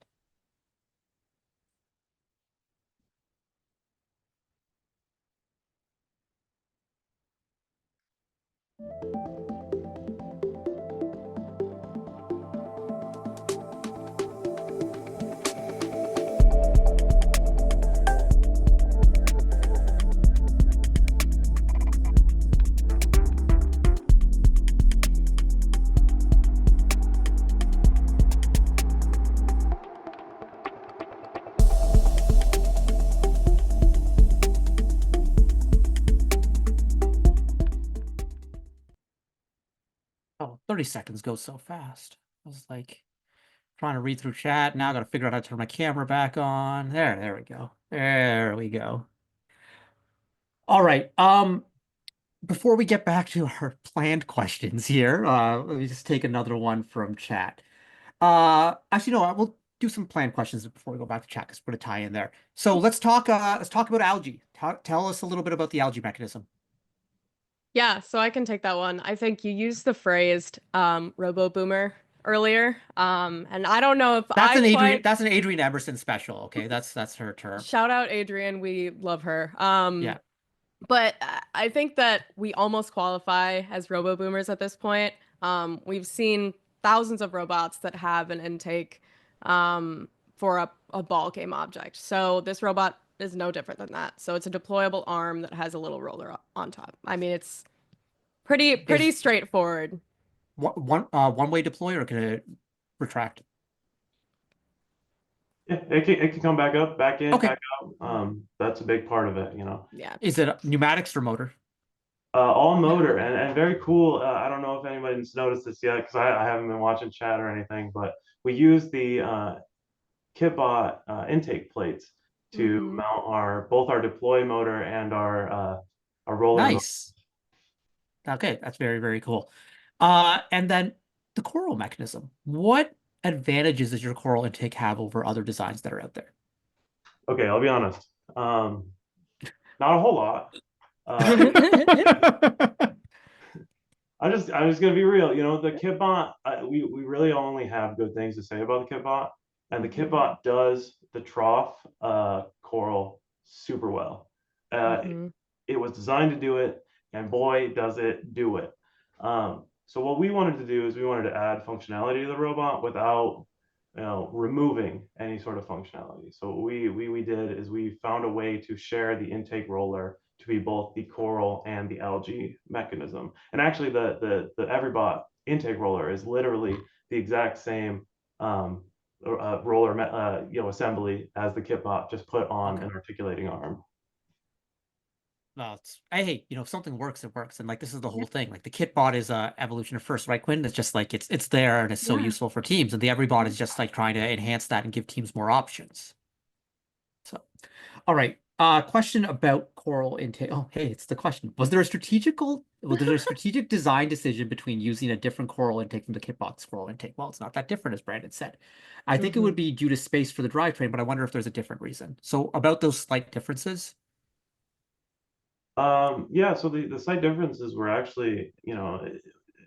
Oh, 30 seconds goes so fast. I was like trying to read through chat. Now I got to figure out how to turn my camera back on. There we go. There we go. All right. Before we get back to our planned questions here, let me just take another one from chat. Actually, no, we'll do some planned questions before we go back to chat, because we're going to tie in there. So let's talk about algae. Tell us a little bit about the algae mechanism. Yeah, so I can take that one. I think you used the phrase robo boomer earlier. And I don't know if that's an Adrienne Emerson special. Okay, that's her term. Shout out Adrienne, we love her. Yeah. But I think that we almost qualify as robo boomers at this point. We've seen thousands of robots that have an intake for a ball game object. So this robot is no different than that. So it's a deployable arm that has a little roller on top. I mean, it's pretty straightforward. One way deploy, or can it retract? Yeah, it can come back up, back in, Okay. back out. That's a big part of it, Yeah. Is it pneumatics or motor? All motor, and very cool. I don't know if anybody's noticed this yet, because I haven't been watching chat or anything, but we use the Kitbot intake plates to mount both our deploy motor and our roller motor. Nice. Okay, that's very, very cool. And then the coral mechanism. What advantages does your coral intake have over other designs that are out there? Okay, I'll be honest. Not a whole lot. I'm just gonna be real. The Kitbot, we really only have good things to say about the Kitbot, and the Kitbot does the trough coral super well. It was designed to do it, and boy, does it do it. So what we wanted to do is we wanted to add functionality to the robot without removing any sort of functionality. So what we did is we found a way to share the intake roller to be both the coral and the algae mechanism. And actually the Everybot intake roller is literally the exact same roller assembly as the Kitbot, just put on an articulating arm. Well, hey, if something works, it works, and like this is the whole thing. Like the Kitbot is a evolution of first, right, Quinn? It's just like it's there and it's so Yeah. useful for teams, and the Everybot is just like trying to enhance that and give teams more options. So, all right. Question about coral intake. Oh, hey, it's the question. Was there a strategic design decision between using a different coral intake from the Kitbot's coral intake? Well, it's not that different, as Brandon said. I think it would be due to space for the drivetrain, but I wonder if there's a different reason. So about those slight differences. Yeah, so the slight differences were actually,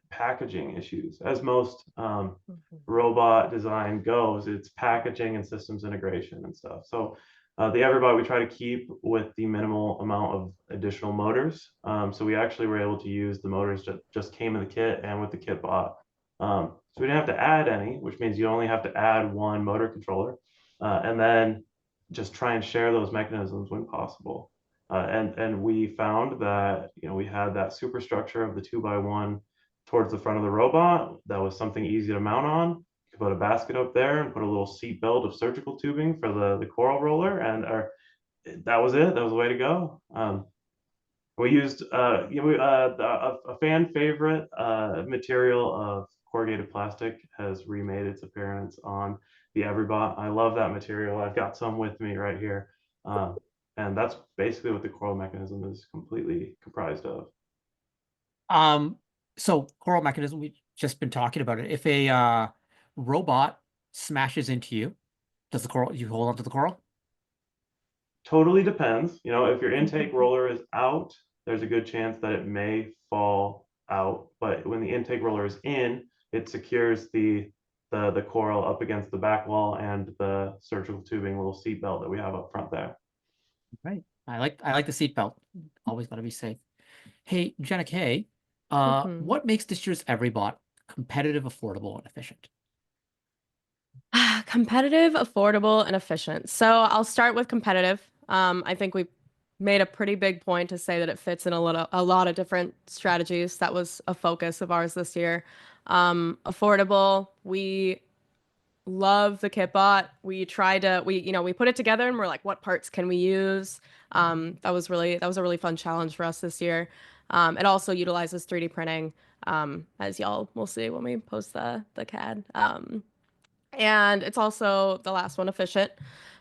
packaging issues. As most robot design goes, it's packaging and systems integration and stuff. So the Everbot we try to keep with the minimal amount of additional motors. So we actually were able to use the motors that just came in the kit and with the Kitbot. So we didn't have to add any, which means you only have to add one motor controller, and then just try and share those mechanisms when possible. And we found that we had that superstructure of the 2x1 towards the front of the robot. That was something easy to mount on. You could put a basket up there and put a little seat belt of surgical tubing for the coral roller, and that was it. That was the way to go. We used a fan favorite material of corrugated plastic has remade its appearance on the Everbot. I love that material. I've got some with me right here. And that's basically what the coral mechanism is completely comprised of. So coral mechanism, we've just been talking about it. If a robot smashes into you, does you hold onto the coral? Totally depends. If your intake roller is out, there's a good chance that it may fall out. But when the intake roller is in, it secures the coral up against the back wall and the surgical tubing little seat belt that we have up front there. Right. I like the seat belt. Always got to be safe. Hey, Jenna Kay, what makes this year's Everybot competitive, affordable, and efficient? Competitive, affordable, and efficient. So I'll start with competitive. I think we made a pretty big point to say that it fits in a lot of different strategies. That was a focus of ours this year. Affordable, we love the Kitbot. We put it together and we're like, what parts can we use? That was a really fun challenge for us this year. It also utilizes 3D printing, as y'all will see when we post the CAD. And it's also the last one, efficient.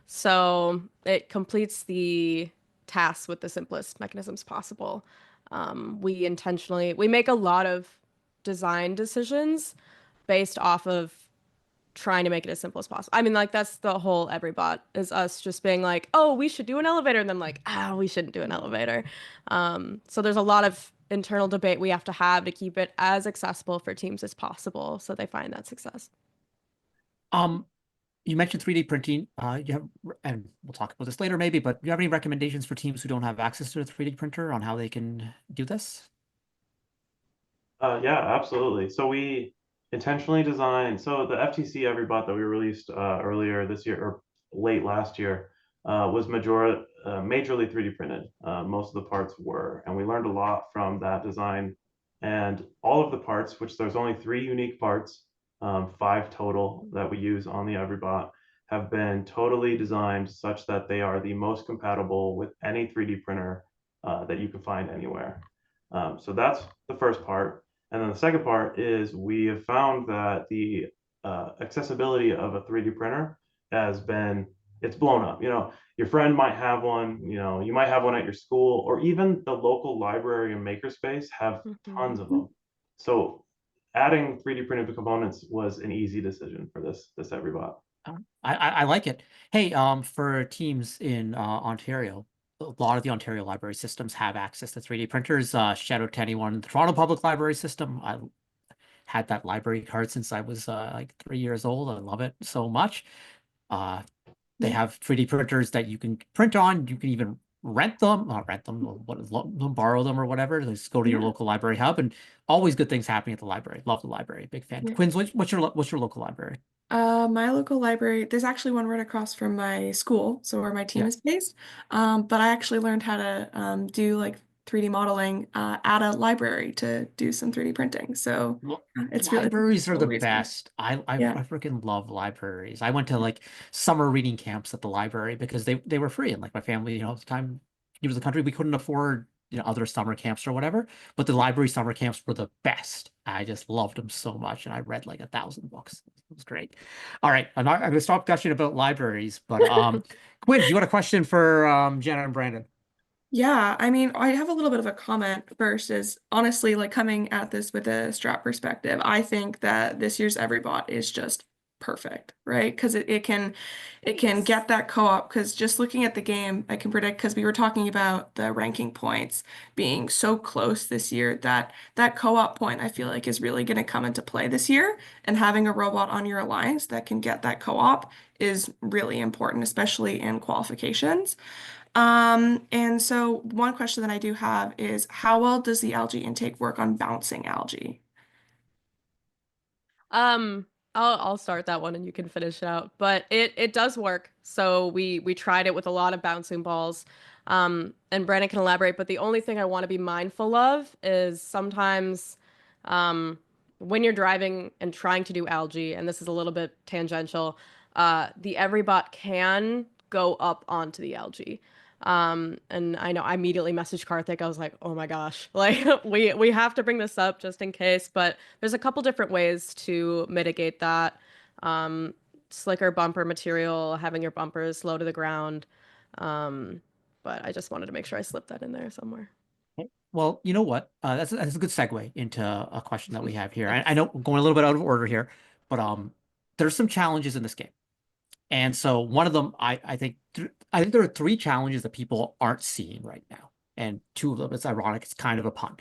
So it completes the tasks with the simplest mechanisms possible. We make a lot of design decisions based off of trying to make it as simple as possible. I mean, like that's the whole Everybot is us just being like, oh, we should do an elevator, and then like, we shouldn't do an elevator. So there's a lot of internal debate we have to keep it as accessible for teams as possible, so they find that success. You mentioned 3D printing. And we'll talk about this later maybe, but do you have any recommendations for teams who don't have access to a 3D printer on how they can do this? Yeah, absolutely. So we intentionally designed, so the FTC Everybot that we released earlier this year or late last year was majorly 3D printed. Most of the parts were, and we learned a lot from that design. And all of the parts, which there's only 3 unique parts, 5 total that we use on the Everybot, have been totally designed such that they are the most compatible with any 3D printer that you can find anywhere. So that's the first part. And then the second part is we have found that the accessibility of a 3D printer it's blown up. Your friend might have one, you might have one at your school, or even the local library and makerspace have tons of them. So adding 3D printed components was an easy decision for this Everybot. I like it. Hey, for teams in Ontario, a lot of the Ontario library systems have access to 3D printers. Shout out to anyone in the Toronto Public Library system. I had that library card since I was like 3 years old. I love it so much. They have 3D printers that you can print on. You can even rent them, borrow them or whatever. Just go to your local library hub, and always good things happening at the library. Love the library. Big fan. Quinn, what's your local library? My local library, there's actually one right across from my school, so where my team is based. But I actually learned how to do like 3D modeling at a library to do some 3D printing. So it's libraries really are the best. I freaking love libraries. I went to like summer reading camps at the library because they were free, and like my family, at the time it was a country we couldn't afford other summer camps or whatever. But the library summer camps were the best. I just loved them so much, and I read like 1,000 books. It was great. All right, I'm going to stop gushing about libraries, but Quinn, you got a question for Jenna and Brandon? Yeah, I mean, I have a little bit of a comment first is honestly, like coming at this with a strat perspective, I think that this year's Everybot is just perfect, right? Because it can get that co-op, because just looking at the game, I can predict, because we were talking about the ranking points being so close this year, that co-op point I feel like is really going to come into play this year, and having a robot on your alliance that can get that co-op is really important, especially in qualifications. And so one question that I do have is, how well does the algae intake work on bouncing algae? I'll start that one and you can finish it out. But it does work. So we tried it with a lot of bouncing balls. And Brandon can elaborate, but the only thing I want to be mindful of is sometimes when you're driving and trying to do algae, and this is a little bit tangential, the Everybot can go up onto the algae. And I know I immediately messaged Karthik. I was like, oh my gosh, like we have to bring this up just in case, but there's a couple different ways to mitigate that. Slicker bumper material, having your bumpers low to the ground. But I just wanted to make sure I slipped that in there somewhere. Well, you know what? That's a good segue into a question that we have here. I know we're going a little bit out of order here, but there's some challenges in this game. And so one of them, I think there are 3 challenges that people aren't seeing right now. And 2 of them, it's ironic, it's kind of a pun.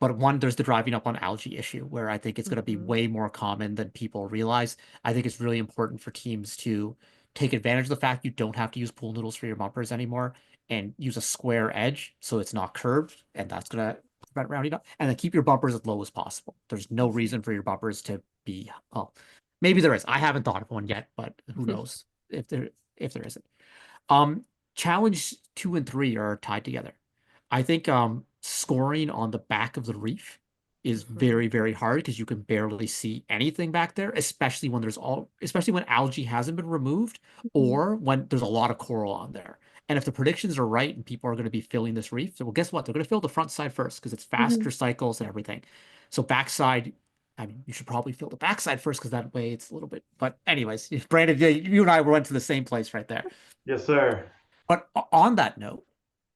But one, there's the driving up on algae issue, where I think it's going to be way more common than people realize. I think it's really important for teams to take advantage of the fact you don't have to use pool noodles for your bumpers anymore, and use a square edge so it's not curved, and that's going to prevent rounding up. And then keep your bumpers as low as possible. There's no reason for your bumpers to be, well, maybe there is. I haven't thought of one yet, but who knows if there isn't. Challenge 2 and 3 are tied together. I think scoring on the back of the reef is very, very hard, because you can barely see anything back there, especially when algae hasn't been removed, or when there's a lot of coral on there. And if the predictions are right and people are going to be filling this reef, well, guess what? They're going to fill the front side first, because it's faster cycles and everything. So backside, I mean, you should probably fill the backside first, because that way it's a little bit. But anyways, Brandon, you and I went to the same place right there. Yes, sir. But on that note,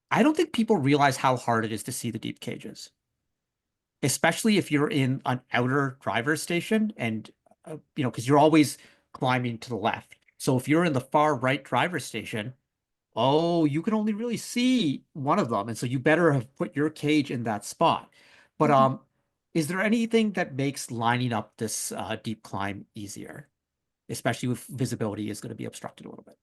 I don't think people realize how hard it is to see the deep cages, especially if you're in an outer driver's station, and because you're always climbing to the left. So if you're in the far right driver's station, you can only really see one of them, and so you better have put your cage in that spot. But is there anything that makes lining up this deep climb easier, especially if visibility is going to be obstructed a little bit?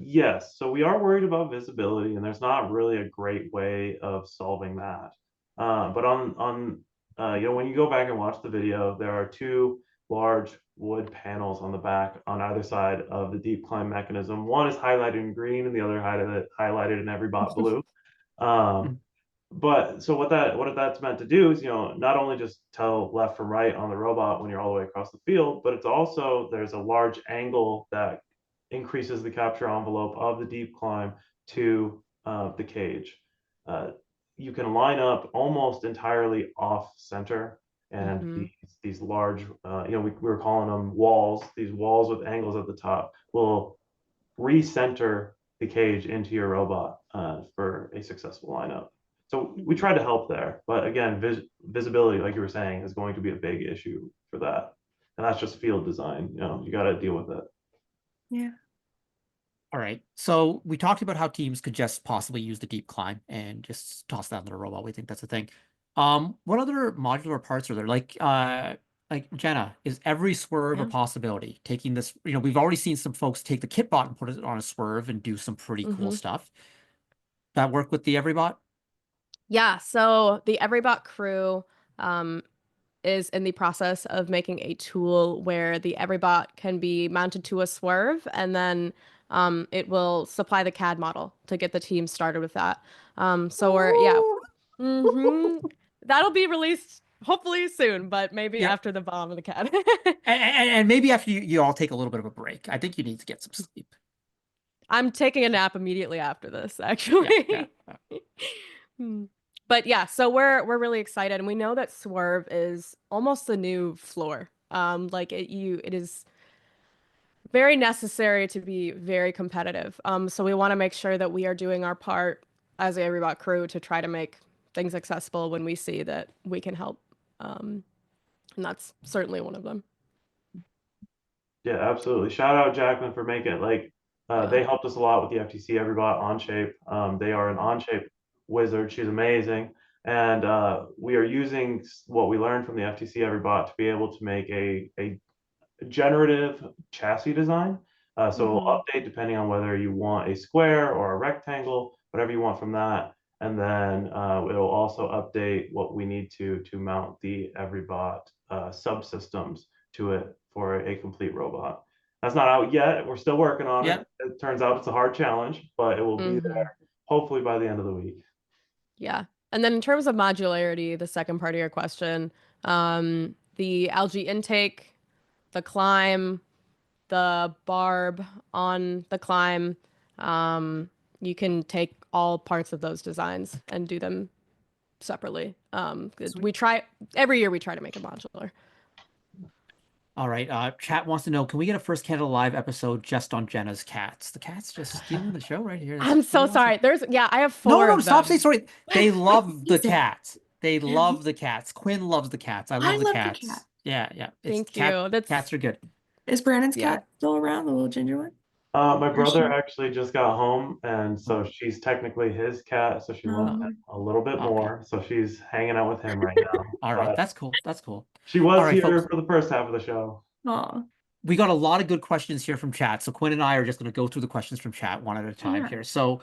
Yes. So we are worried about visibility, and there's not really a great way of solving that. But on when you go back and watch the video, there are 2 large wood panels on the back on either side of the deep climb mechanism. One is highlighted in green, and the other highlighted in Everybot blue. But so what that's meant to do is, not only just tell left from right on the robot when you're all the way across the field, but it's also, there's a large angle that increases the capture envelope of the deep climb to the cage. You can line up almost entirely off center, and these large, we were calling them walls. These walls with angles at the top will recenter the cage into your robot for a successful lineup. So we tried to help there, but again, visibility, like you were saying, is going to be a big issue for that, and that's just field design. You got to deal with it. Yeah. All right. So we talked about how teams could just possibly use the deep climb and just toss that into the robot. We think that's a thing. What other modular parts are there? Like Jenna, is every swerve a possibility? Taking this, we've already seen some folks take the Kitbot and put it on a swerve and do some pretty cool stuff. That work with the Everybot? Yeah, so the Everybot crew is in the process of making a tool where the Everybot can be mounted to a swerve, and then it will supply the CAD model to get the team started with that. So that'll be released hopefully soon, but maybe after the bomb of the CAD. and maybe after you all take a little bit of a break. I think you need to get some sleep. I'm taking a nap immediately after this, actually. But yeah, so we're really excited, and we know that Swerve is almost the new floor. Like it is very necessary to be very competitive. So we want to make sure that we are doing our part as a Everybot crew to try to make things accessible when we see that we can help. And that's certainly one of them. Yeah, absolutely. Shout out Jacqueline for making it. Like, they helped us a lot with the FTC Everybot Onshape. They are an Onshape wizard. She's amazing. And we are using what we learned from the FTC Everybot to be able to make a generative chassis design. So it'll update depending on whether you want a square or a rectangle, whatever you want from that. And then it'll also update what we need to mount the Everybot subsystems to it for a complete robot. That's not out yet. We're still working on it. It turns out it's a hard challenge, but it will be there hopefully by the end of the week. Yeah. And then in terms of modularity, the second part of your question, the algae intake, the climb, the barb on the climb, you can take all parts of those designs and do them separately. We try every year, we try to make it modular. All right. Chat wants to know, can we get a First Canada Live episode just on Jenna's cats? The cats just stealing the show right here. I'm so sorry. I have 4 No, of stop them. saying sorry. They love the cats. They love the cats. Quinn loves the cats. I love the cats. The cat. Yeah. Thank you. Cats are good. Is Brandon's cat still around, the little ginger one? My brother actually just got home, and so she's technically his cat, so she loves him a little bit more. So she's hanging out with him right now. All right, that's cool. That's cool. She was right, here folks. for the first half of the show. Aw. We got a lot of good questions here from chat. So Quinn and I are just going to go through the questions from chat one at a time here. So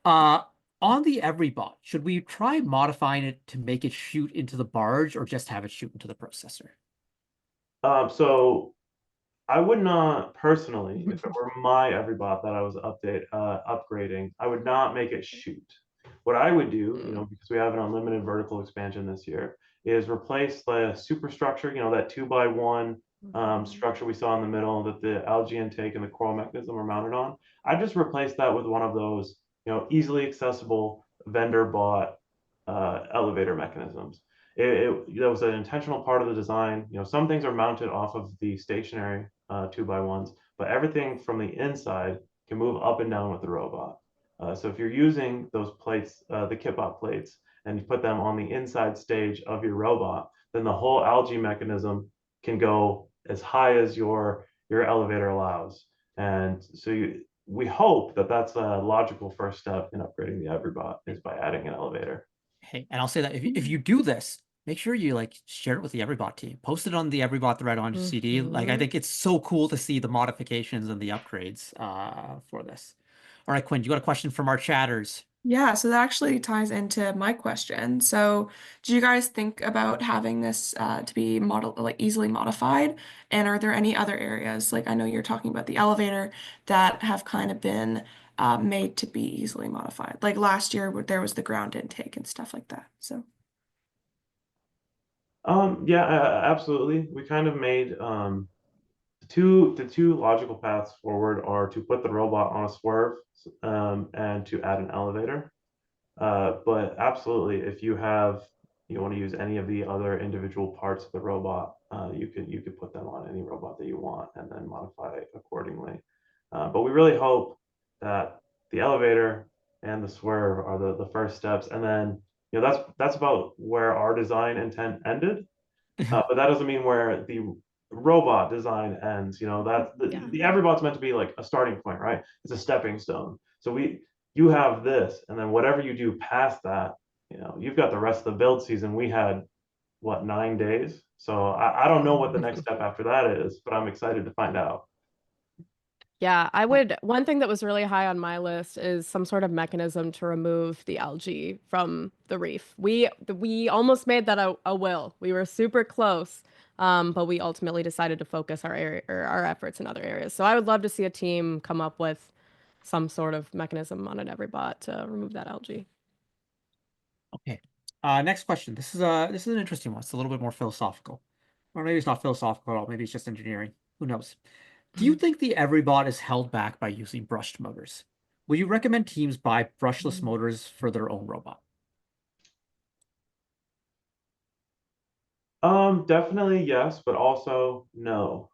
on the Everybot, should we try modifying it to make it shoot into the barge or just have it shoot into the processor? So I would not personally, if it were my Everybot that I was upgrading, I would not make it shoot. What I would do, because we have an unlimited vertical expansion this year, is replace the superstructure, that 2x1 structure we saw in the middle that the algae intake and the coral mechanism are mounted on. I just replaced that with one of those, easily accessible vendor bought elevator mechanisms. That was an intentional part of the design. Some things are mounted off of the stationary 2x1s, but everything from the inside can move up and down with the robot. So if you're using those plates, the Kitbot plates, and you put them on the inside stage of your robot, then the whole algae mechanism can go as high as your elevator allows. And so we hope that that's a logical first step in upgrading the Everybot is by adding an elevator. Hey, and I'll say that if you do this, make sure you share it with the Everybot team. Post it on the Everybot thread on CD. I think it's so cool to see the modifications and the upgrades for this. All right, Quinn, you got a question from our chatters. Yeah, so that actually ties into my question. So, do you guys think about having this to be easily modified? And are there any other areas, I know you're talking about the elevator, that have kind of been made to be easily modified? Like last year, there was the ground intake and stuff like that. So. Yeah, absolutely. We kind of made the two logical paths forward are to put the robot on a swerve and to add an elevator. But absolutely, if you want to use any of the other individual parts of the robot, you could put them on any robot that you want and then modify it accordingly. But we really hope that the elevator and the swerve are the first steps, and then that's about where our design intent ended. But that doesn't mean where the robot design ends. That the Everybot's meant to be like a starting point, right? It's a stepping stone. So you have this, and then whatever you do past that, you've got the rest of the build season. We had 9 days, so I don't know what the next step after that is, but I'm excited to find out. Yeah, one thing that was really high on my list is some sort of mechanism to remove the algae from the reef. We almost made that a will. We were super close, but we ultimately decided to focus our efforts in other areas. So I would love to see a team come up with some sort of mechanism on an Everybot to remove that algae. Okay. Next question. This is an interesting one. It's a little bit more philosophical, or maybe it's not philosophical at all. Maybe it's just engineering. Who knows? Do you think the Everybot is held back by using brushed motors? Would you recommend teams buy brushless motors for their own robot? Definitely yes, but also no.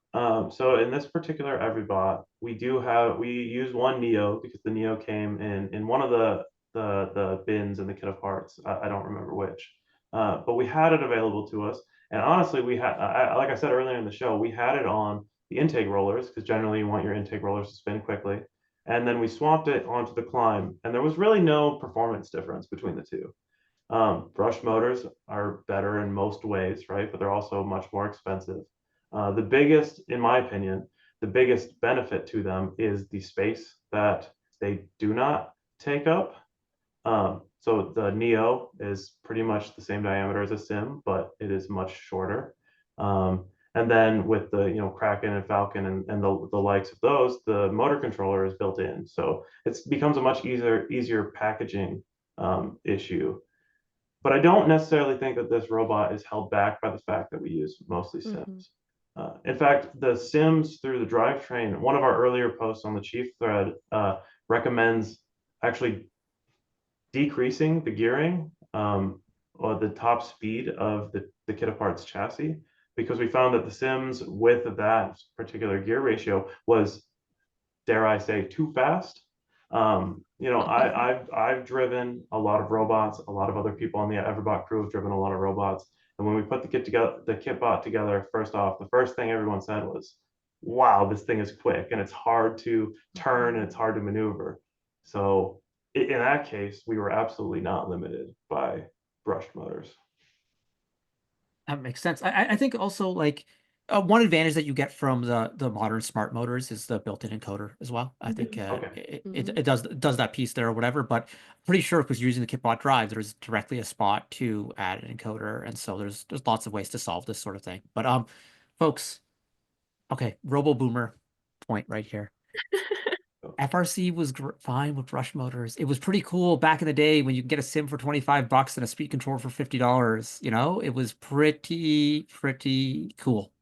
So in this particular EveryBot, we use one Neo because the Neo came in one of the bins in the kit of parts. I don't remember which, but we had it available to us. And honestly, like I said earlier in the show, we had it on the intake rollers because generally you want your intake rollers to spin quickly. And then we swapped it onto the climb, and there was really no performance difference between the two. Brush motors are better in most ways, right? But they're also much more expensive. The biggest, in my opinion, the biggest benefit to them is the space that they do not take up. So the Neo is pretty much the same diameter as a Sim, but it is much shorter. And then with the Kraken and Falcon and the likes of those, the motor controller is built in, so it becomes a much easier packaging issue. But I don't necessarily think that this robot is held back by the fact that we use mostly Sims. In fact, the Sims through the drivetrain, one of our earlier posts on the Chief thread recommends actually decreasing the gearing or the top speed of the kit of parts chassis, because we found that the Sims with that particular gear ratio was, dare I say, too fast. I've driven a lot of robots. A lot of other people on the EveryBot crew have driven a lot of robots. And when we put the kitbot together, first off, the first thing everyone said was, "Wow, this thing is quick and it's hard to turn and it's hard to maneuver." So in that case, we were absolutely not limited by brushed motors. That makes sense. I think also like one advantage that you get from the modern smart motors is the built-in encoder as well. I think Okay. it does that piece there or whatever, but pretty sure because you're using the kitbot drive, there's directly a spot to add an encoder, and so there's lots of ways to solve this sort of thing. But folks, okay, Robo Boomer point right here. FRC was fine with brush motors. It was pretty cool back in the day when you could get a Sim for $25 and a speed controller for $50. It was pretty cool.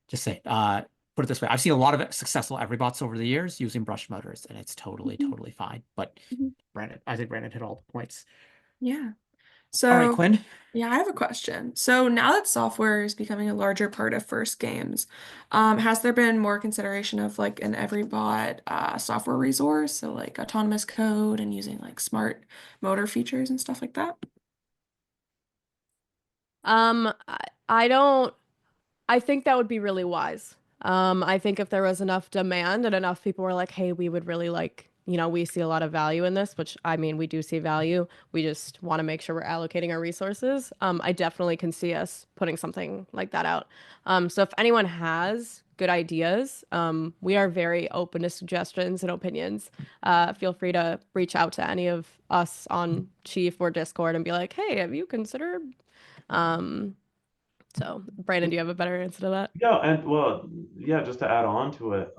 Just say, put it this way: I've seen a lot of successful EveryBots over the years using brush motors, and it's totally fine. But I think Brandon hit all the points. Yeah. All right, So, Quinn. yeah, I have a question. So now that software is becoming a larger part of First Games, has there been more consideration of like an EveryBot software resource, so like autonomous code and using like smart motor features and stuff like that? I think that would be really wise. I think if there was enough demand and enough people were like, hey, we would really like, we see a lot of value in this, which I mean, we do see value. We just want to make sure we're allocating our resources. I definitely can see us putting something like that out. So if anyone has good ideas, we are very open to suggestions and opinions. Feel free to reach out to any of us on Chief or Discord and be like, hey, have you considered? So, Brandon, do you have a better answer to that? Yeah, and well, yeah, just to add on to it,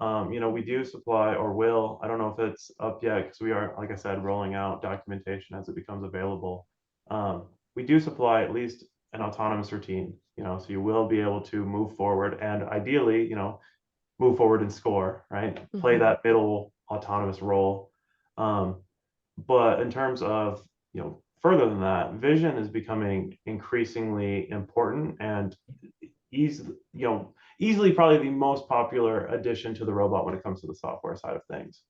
we do supply, or will, I don't know if it's up yet because we are, like I said, rolling out documentation as it becomes available. We do supply at least an autonomous routine, so you will be able to move forward and ideally, move forward and score, right? Play that middle autonomous role. But in terms of, further than that, vision is becoming increasingly important and easily probably the most popular addition to the robot when it comes to the software side of things.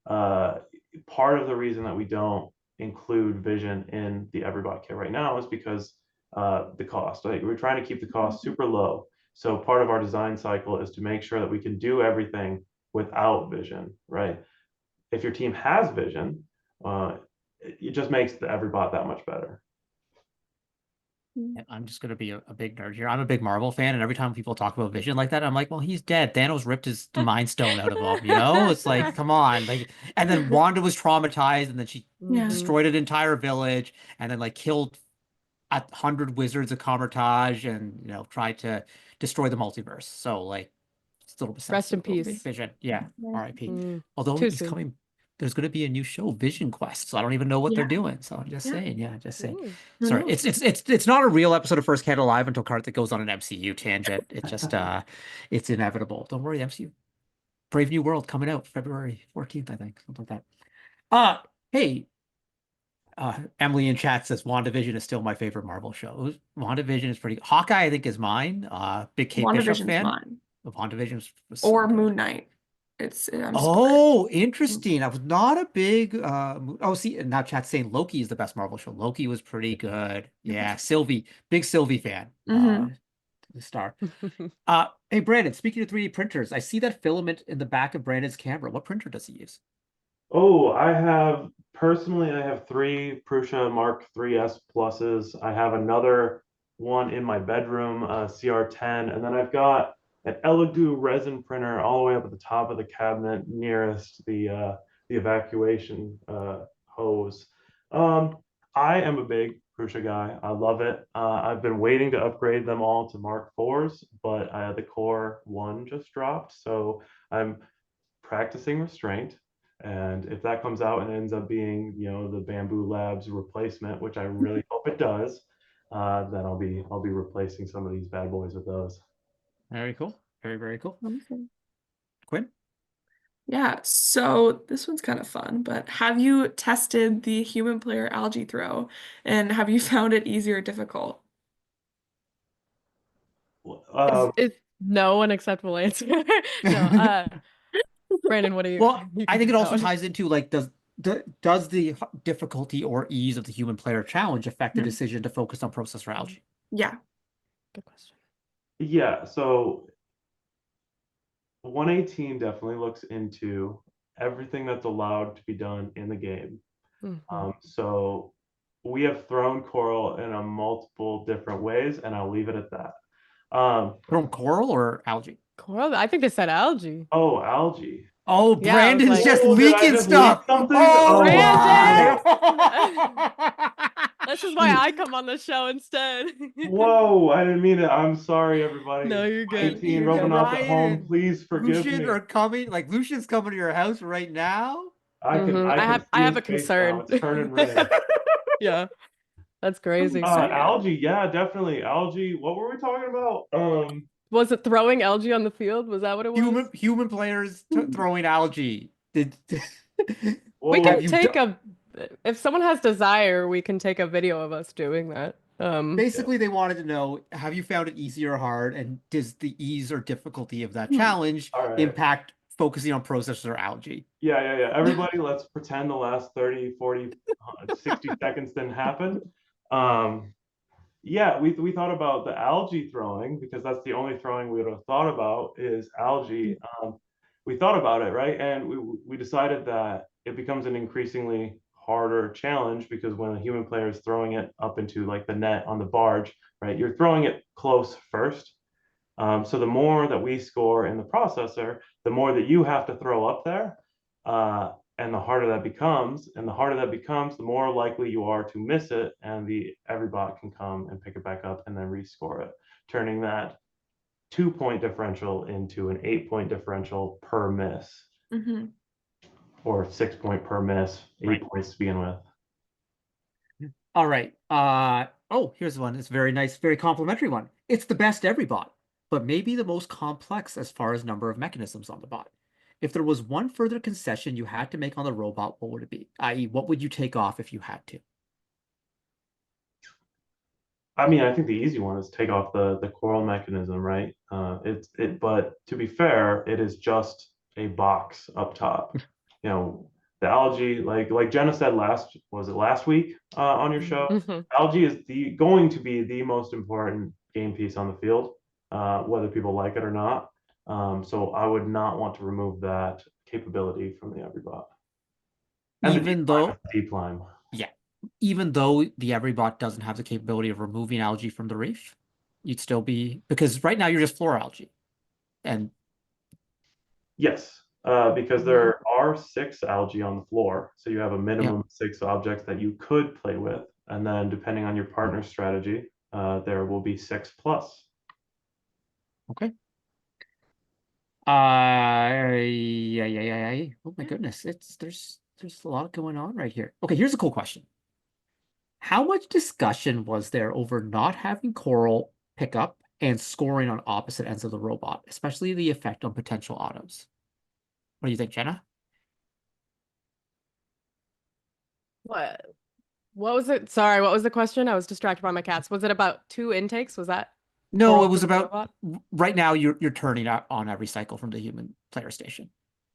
Part of the reason that we don't include vision in the EveryBot kit right now is because the cost. Like, we're trying to keep the cost super low. So part of our design cycle is to make sure that we can do everything without vision, right? If your team has vision, it just makes the EveryBot that much better. And I'm just gonna be a big nerd here. I'm a big Marvel fan, and every time people talk about Vision like that, I'm like, well, he's dead. Thanos ripped his Mind Stone out of him. It's like, come on. Like, and then Wanda was traumatized, and then she destroyed an entire village, and then like killed 100 wizards of Comertage, and tried to destroy the multiverse. So like, it's a little bit Rest in sensitive. peace. Vision, yeah, R.I.P. Mm. Although Too he's soon. coming. There's going to be a new show, Vision Quest. So I don't even know what they're doing. So I'm just saying, just saying. Ooh. Sorry, it's not a real episode of First Canada Live until Karthik goes on an MCU tangent. It just it's inevitable. Don't worry, MCU. Brave New World coming out February 14th, I think, something like that. Hey, Emily in chat says WandaVision is still my favorite Marvel show. WandaVision is pretty. Hawkeye, I think, is mine. Big Kate Bishop WandaVision's fan. mine. WandaVision was so Or good. Moon Knight. I'm Oh, interesting. I was not a big see, now chat's saying Loki is the best Marvel show. Loki was pretty good. Yeah, Sylvie, big Sylvie fan. The star. Hey Brandon, speaking of 3D printers, I see that filament in the back of Brandon's camera. What printer does he use? Oh, I have 3 Prusa Mark 3S Pluses. I have another one in my bedroom, CR10, and then I've got an Elegoo resin printer all the way up at the top of the cabinet nearest the evacuation hose. I am a big Prusa guy. I love it. I've been waiting to upgrade them all to Mark IVs, but the Core 1 just dropped, so I'm practicing restraint. And if that comes out and ends up being, the Bamboo Labs replacement, which I really hope it does, then I'll be replacing some of these bad boys with those. Very cool. Very, very cool. Okay. Quinn? Yeah, so this one's kind of fun, but have you tested the human player algae throw, and have you found it easy or difficult? Is no an acceptable answer? No, Brandon, what are you? Well, you I can think it also tell. ties into like does the difficulty or ease of the human player challenge affect the Hmm. decision to focus on processor algae? Yeah. Good question. Yeah, so 118 definitely looks into everything that's allowed to be done in the game. So we have thrown coral in a multiple different ways, and I'll leave it at that. From coral or algae? Coral, I think they said algae. Oh, algae. Oh, Yeah, I was Brandon's like- just Oh, did I leaking just stuff. leak something? Oh, This is why I come on the show instead. Whoa, I didn't mean it. I'm sorry, everybody. No, you're good. 18 You're rubbing good. off at Ryan home, and please forgive Lucian me. are coming. Like Lucian's coming to your house right now. I can I see have a his face now. concern. It's turning red. Yeah, that's crazy. Algae, yeah, definitely. Algae, what were we talking about? Was it throwing algae on the field? Was that what it was? Human players throwing algae. We whoa, can take if someone has desire, we can take a video of us doing that. Basically, they wanted to know: have you found it easy or hard, and does the ease or difficulty of that challenge All right. impact focusing on processor algae? Yeah. Everybody, let's pretend the last 30, 40, 60 seconds didn't happen. Yeah, we thought about the algae throwing because that's the only throwing we would have thought about is algae. We thought about it, right? And we decided that it becomes an increasingly harder challenge because when a human player is throwing it up into like the net on the barge, right? You're throwing it close first. So the more that we score in the processor, the more that you have to throw up there. And the harder that becomes, the more likely you are to miss it, and every bot can come and pick it back up and then rescore it, turning that 2-point differential into an 8-point differential per miss, or 6-point per miss, 8 points to begin with. All right. Oh, here's one. It's very nice, very complimentary one. It's the best every bot, but maybe the most complex as far as number of mechanisms on the bot. If there was one further concession you had to make on the robot, what would it be? I.e., what would you take off if you had to? I mean, I think the easy one is take off the coral mechanism, right? But to be fair, it is just a box up top. The algae, like Jenna said last week on your show, algae is going to be the most important game piece on the field, whether people like it or not. So I would not want to remove that capability from the Everybot. And Even though deep lime. Yeah. Even though the Everybot doesn't have the capability of removing algae from the reef, you'd still be, because right now you're just floor algae. And yes, because there are 6 algae on the floor, so you have a minimum of 6 objects that you could play with, and then depending on your partner's strategy, there will be 6 plus. Okay. Yeah. Oh my goodness, there's a lot going on right here. Okay, here's a cool question. How much discussion was there over not having coral pick up and scoring on opposite ends of the robot, especially the effect on potential autos? What do you think, Jenna? What? What was it? Sorry, what was the question? I was distracted by my cats. Was it about 2 intakes? Was that No, Coral it was to the about robot? right now you're turning on every cycle from the human player station.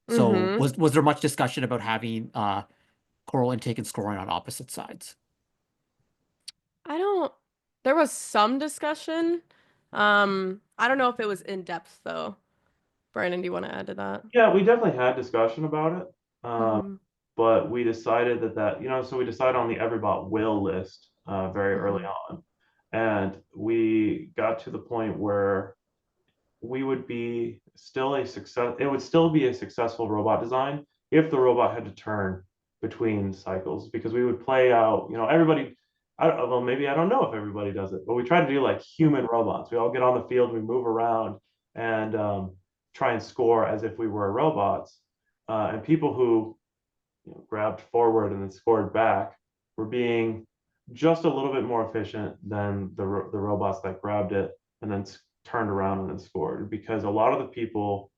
So Mm-hmm. was there much discussion about having Coral intake and scoring on opposite sides? I don't. There was some discussion. I don't know if it was in depth though. Brandon, do you want to add to that? Yeah, we definitely had discussion about it. Mm-hmm. But we decided so we decided on the Everybot will list very early Mm-hmm. on. And we got to the point where we would be still a success, it would still be a successful robot design if the robot had to turn between cycles, because we would play out, everybody, well, maybe I don't know if everybody does it, but we try to do like human robots. We all get on the field, we move around and try and score as if we were robots. And people who grabbed forward and then scored back were being just a little bit more efficient than the robots that grabbed it and then turned around and then scored, because a lot of the people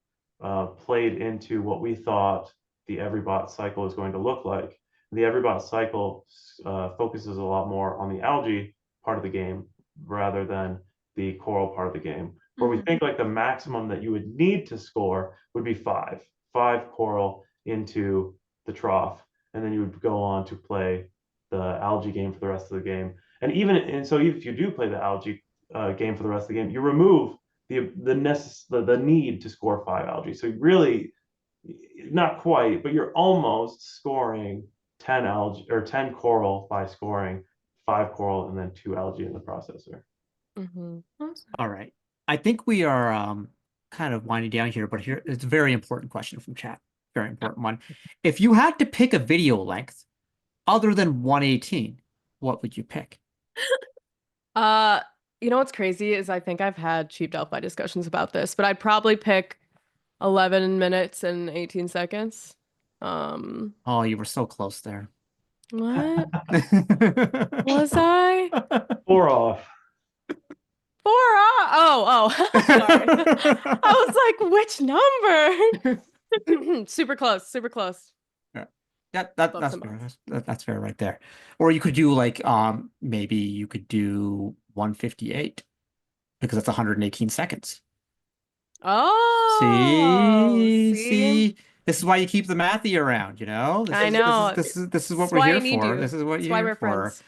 played into what we thought the Everybot cycle is going to look like. The Everybot cycle focuses a lot more on the algae part of the game rather than the coral part of the game, where we think like the maximum that you would need to score would be five coral into the trough, and then you would go on to play the algae game for the rest of the game. And so if you do play the algae game for the rest of the game, you remove the need to score 5 algae. So really, not quite, but you're almost scoring 10 algae or 10 coral by scoring 5 coral and then 2 algae in the processor. Mm-hmm. Awesome. All right. I think we are kind of winding down here, but here it's a very important question from chat. Very important one. If you had to pick a video length other than 118, what would you pick? You know what's crazy is I think I've had Cheap Delphi discussions about this, but I'd probably pick 11 minutes and 18 seconds. Oh, you were so close there. What was I? 4 off. 4 off. Oh. Sorry. I was like, which number? Super close, super close. That's Close fair. enough. That's fair right there. Or you could do like maybe you could do 158 because that's 118 seconds. Oh, See, this is why you keep the mathy around, you know? I know. This is what That's we're why I here need for. you. This is what That's you're why here we're for. friends.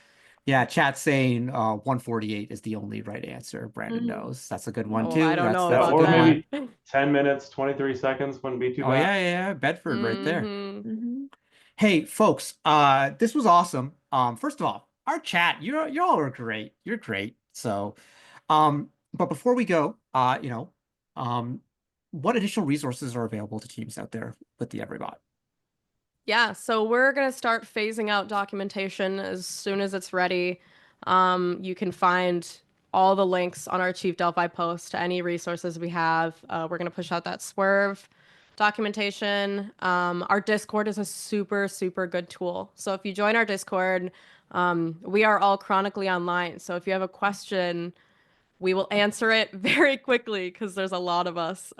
Yeah, chat's saying 148 is the only right answer. Brandon Mhm. knows. That's a good one Oh, too. I don't know That's a about good that. one. Maybe 10 minutes, 23 seconds wouldn't be too Oh bad. yeah, Bedford right there. Mhm. Hey, folks, this was awesome. First of all, our chat, you all are great. You're great. So, but before we go, what additional resources are available to teams out there with the Everybot? Yeah, so we're gonna start phasing out documentation as soon as it's ready. You can find all the links on our Chief Delphi post to any resources we have. We're gonna push out that Swerve documentation. Our Discord is a super, super good tool. So if you join our Discord, we are all chronically online. So if you have a question, we will answer it very quickly because there's a lot of us.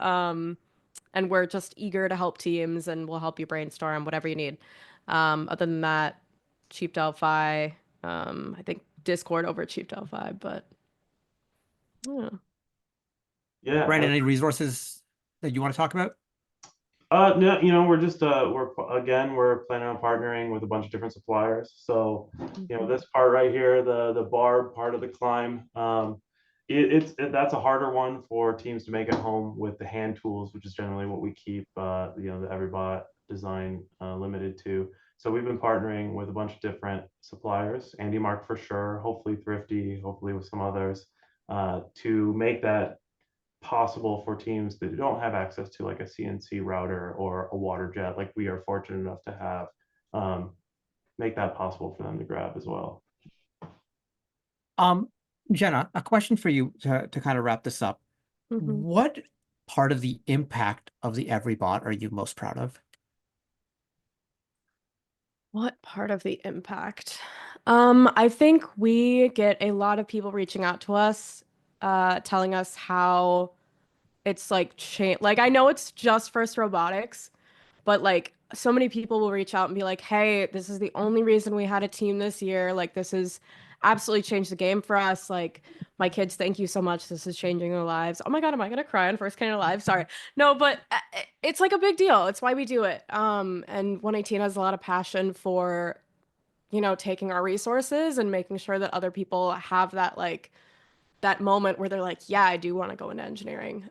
And we're just eager to help teams and we'll help you brainstorm whatever you need. Other than that, Cheap Delphi, I think Discord over Cheap Delphi, but yeah. Yeah. Brandon, any resources that you want to talk about? No, we're just we're planning on partnering with a bunch of different suppliers. So, this part right here, the barb part of the climb, that's a harder one for teams to make at home with the hand tools, which is generally what we keep the Everybot design limited to. So we've been partnering with a bunch of different suppliers, Andy Mark for sure, hopefully Thrifty, hopefully with some others, to make that possible for teams that don't have access to like a CNC router or a water jet like we are fortunate enough to have, make that possible for them to grab as well. Jenna, a question for you to kind of wrap this up. What part of the impact of the Everybot are you most proud of? What part of the impact? I think we get a lot of people reaching out to us, telling us how it's like change. Like I know it's just First Robotics, but like so many people will reach out and be like, "Hey, this is the only reason we had a team this year. Like, this has absolutely changed the game for us. Like, my kids, thank you so much. This is changing their lives." Oh my God, am I gonna cry on First Canada Live? Sorry. No, but it's like a big deal. It's why we do it. And 118 has a lot of passion for, taking our resources and making sure that other people have that that moment where they're like, yeah, I do want to go into engineering.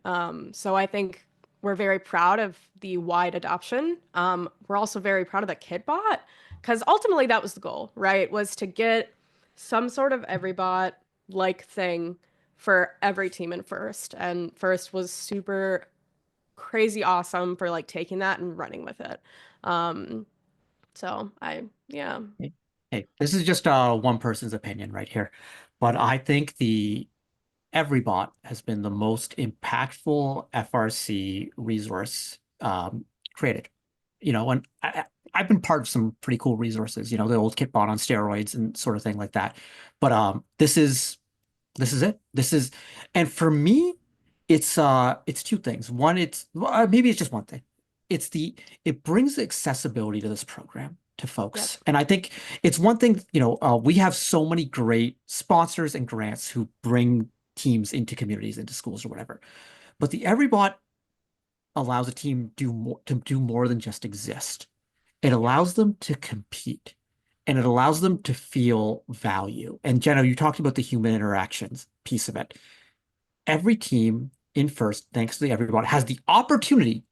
So I think we're very proud of the wide adoption. We're also very proud of the KitBot because ultimately that was the goal, right? Was to get some sort of EveryBot like thing for every team in First. And First was super crazy awesome for like taking that and running with it. Yeah. Hey, this is just one person's opinion right here, but I think the EveryBot has been the most impactful FRC resource created. And I've been part of some pretty cool resources, the old KitBot on steroids and sort of thing like that. But this is it. And for me, it's two things. One, maybe it's just one thing. It brings accessibility to this program to folks. Yep. And I think it's one thing, we have so many great sponsors and grants who bring teams into communities, into schools or whatever. But the EveryBot allows a team to do more than just exist. It allows them to compete and it allows them to feel value. And Jenna, you talked about the human interactions piece of it. Every team in First, thanks to the EveryBot, has the opportunity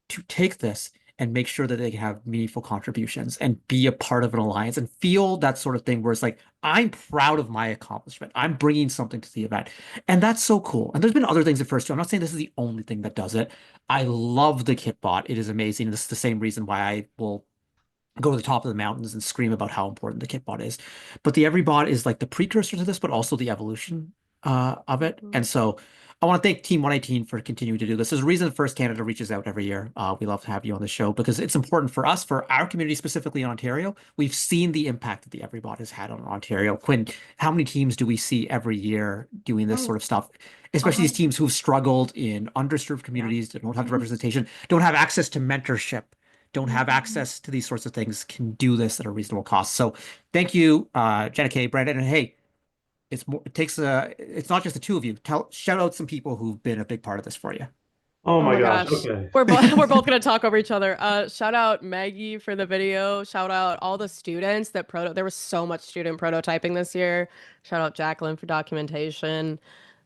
to take this and make sure that they can have meaningful contributions and be a part of an alliance and feel that sort of thing where it's like, I'm proud of my accomplishment. I'm bringing something to the event. And that's so cool. And there's been other things at First too. I'm not saying this is the only thing that does it. I love the KitBot. It is amazing. This is the same reason why I will go to the top of the mountains and scream about how important the KitBot is. But the EveryBot is like the precursor to this, but also the evolution of it. And so I want to thank Team 118 for continuing to do this. There's a reason First Canada reaches out every year. We love to have you on the show because it's important for us, for our community, specifically in Ontario. We've seen the impact that the EveryBot has had on Ontario. Quinn, how many teams do we see every year doing this sort of stuff? Especially these teams who've struggled in underserved communities, that don't have the representation, don't have access to mentorship, don't have access to these sorts of things, can do this at a reasonable cost. So thank you, Jenna Kay, Brandon, and hey, it's not just the two of you. Shout out some people who've been a big part of this for you. Oh my gosh. Okay. We're both gonna talk over each other. Shout out Maggie for the video. Shout out all the students that there was so much student prototyping this year. Shout out Jacqueline for documentation.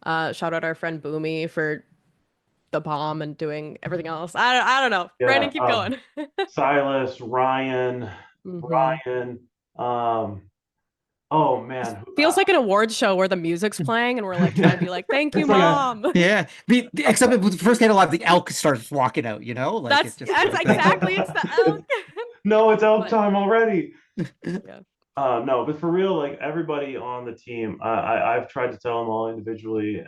Shout out our friend Boomy for the bomb and doing everything else. I don't know. Yeah, Brandon, keep going. Silas, Ryan, Ryan. Oh man. Feels like an awards show where the music's playing and we're like trying to be like, thank you, It's like mom. Yeah. Except with First Canada Live, the elk starts walking out, Like That's exactly, it's the elk. No, it's elk time already. Yeah. No, but for real, like everybody on the team, I've tried to tell them all individually.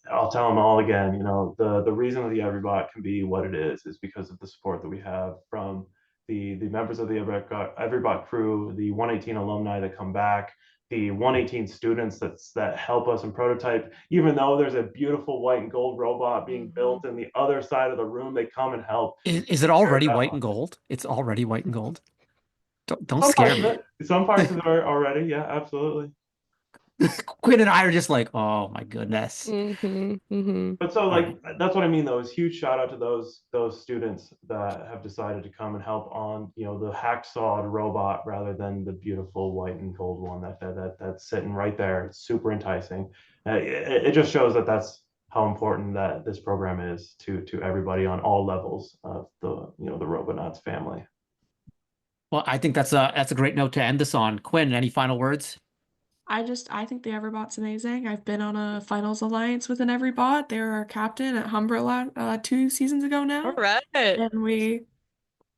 I'll tell them all again. The reason that the EveryBot can be what it is because of the support that we have from the members of the EveryBot crew, the 118 alumni that come back, the 118 students that help us in prototype. Even though there's a beautiful white and gold robot being built in the other side of the room, they come and help. Is it already white and gold? It's already white and gold. Don't scare me. Some parts of it are already, yeah, absolutely. Quinn and I are just like, oh my goodness. But so that's what I mean though, is huge shout out to those students that have decided to come and help on the hacksawed robot rather than the beautiful white and gold one that's sitting right there. It's super enticing. It just shows that that's how important that this program is to everybody on all levels of the the Robonauts family. Well, I think that's a great note to end this on. Quinn, any final words? I think the EveryBot's amazing. I've been on a finals alliance with an EveryBot. They were our captain at Humber 2 seasons ago now. All right. And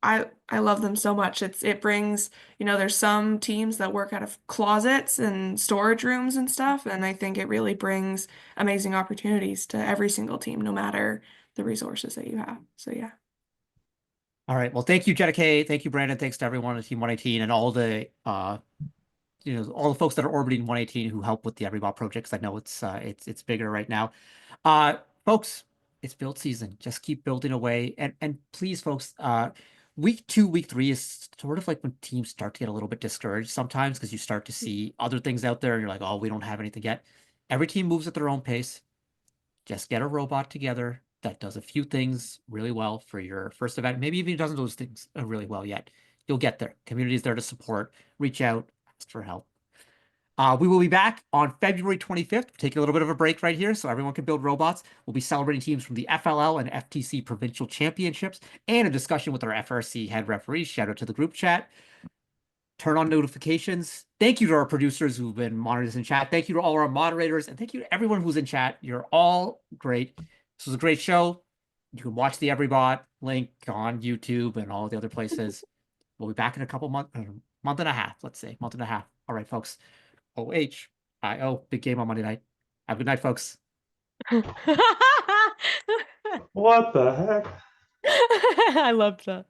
I love them so much. It brings, there's some teams that work out of closets and storage rooms and stuff, and I think it really brings amazing opportunities to every single team, no matter the resources that you have. So yeah. All right. Well, thank you, Jenna Kay. Thank you, Brandon. Thanks to everyone on Team 118 and all the all the folks that are orbiting 118 who help with the EveryBot project, because I know it's bigger right now. Folks, it's build season. Just keep building away. And please, folks, week 2, week 3 is sort of like when teams start to get a little bit discouraged sometimes because you start to see other things out there and you're like, oh, we don't have anything yet. Every team moves at their own pace. Just get a robot together that does a few things really well for your first event. Maybe even doesn't do those things really well yet. You'll get there. Community is there to support. Reach out, ask for help. We will be back on February 25th. Taking a little bit of a break right here so everyone can build robots. We'll be celebrating teams from the FLL and FTC provincial championships and a discussion with our FRC head referees. Shout out to the group chat. Turn on notifications. Thank you to our producers who've been monitoring this in chat. Thank you to all our moderators. And thank you to everyone who's in chat. You're all great. This was a great show. You can watch the Everybot link on YouTube and all the other places. We'll be back in a couple month and a half, let's say, month and a half. All right, folks. OHIO, big game on Monday night. Have a good night, folks. What the heck? I loved that.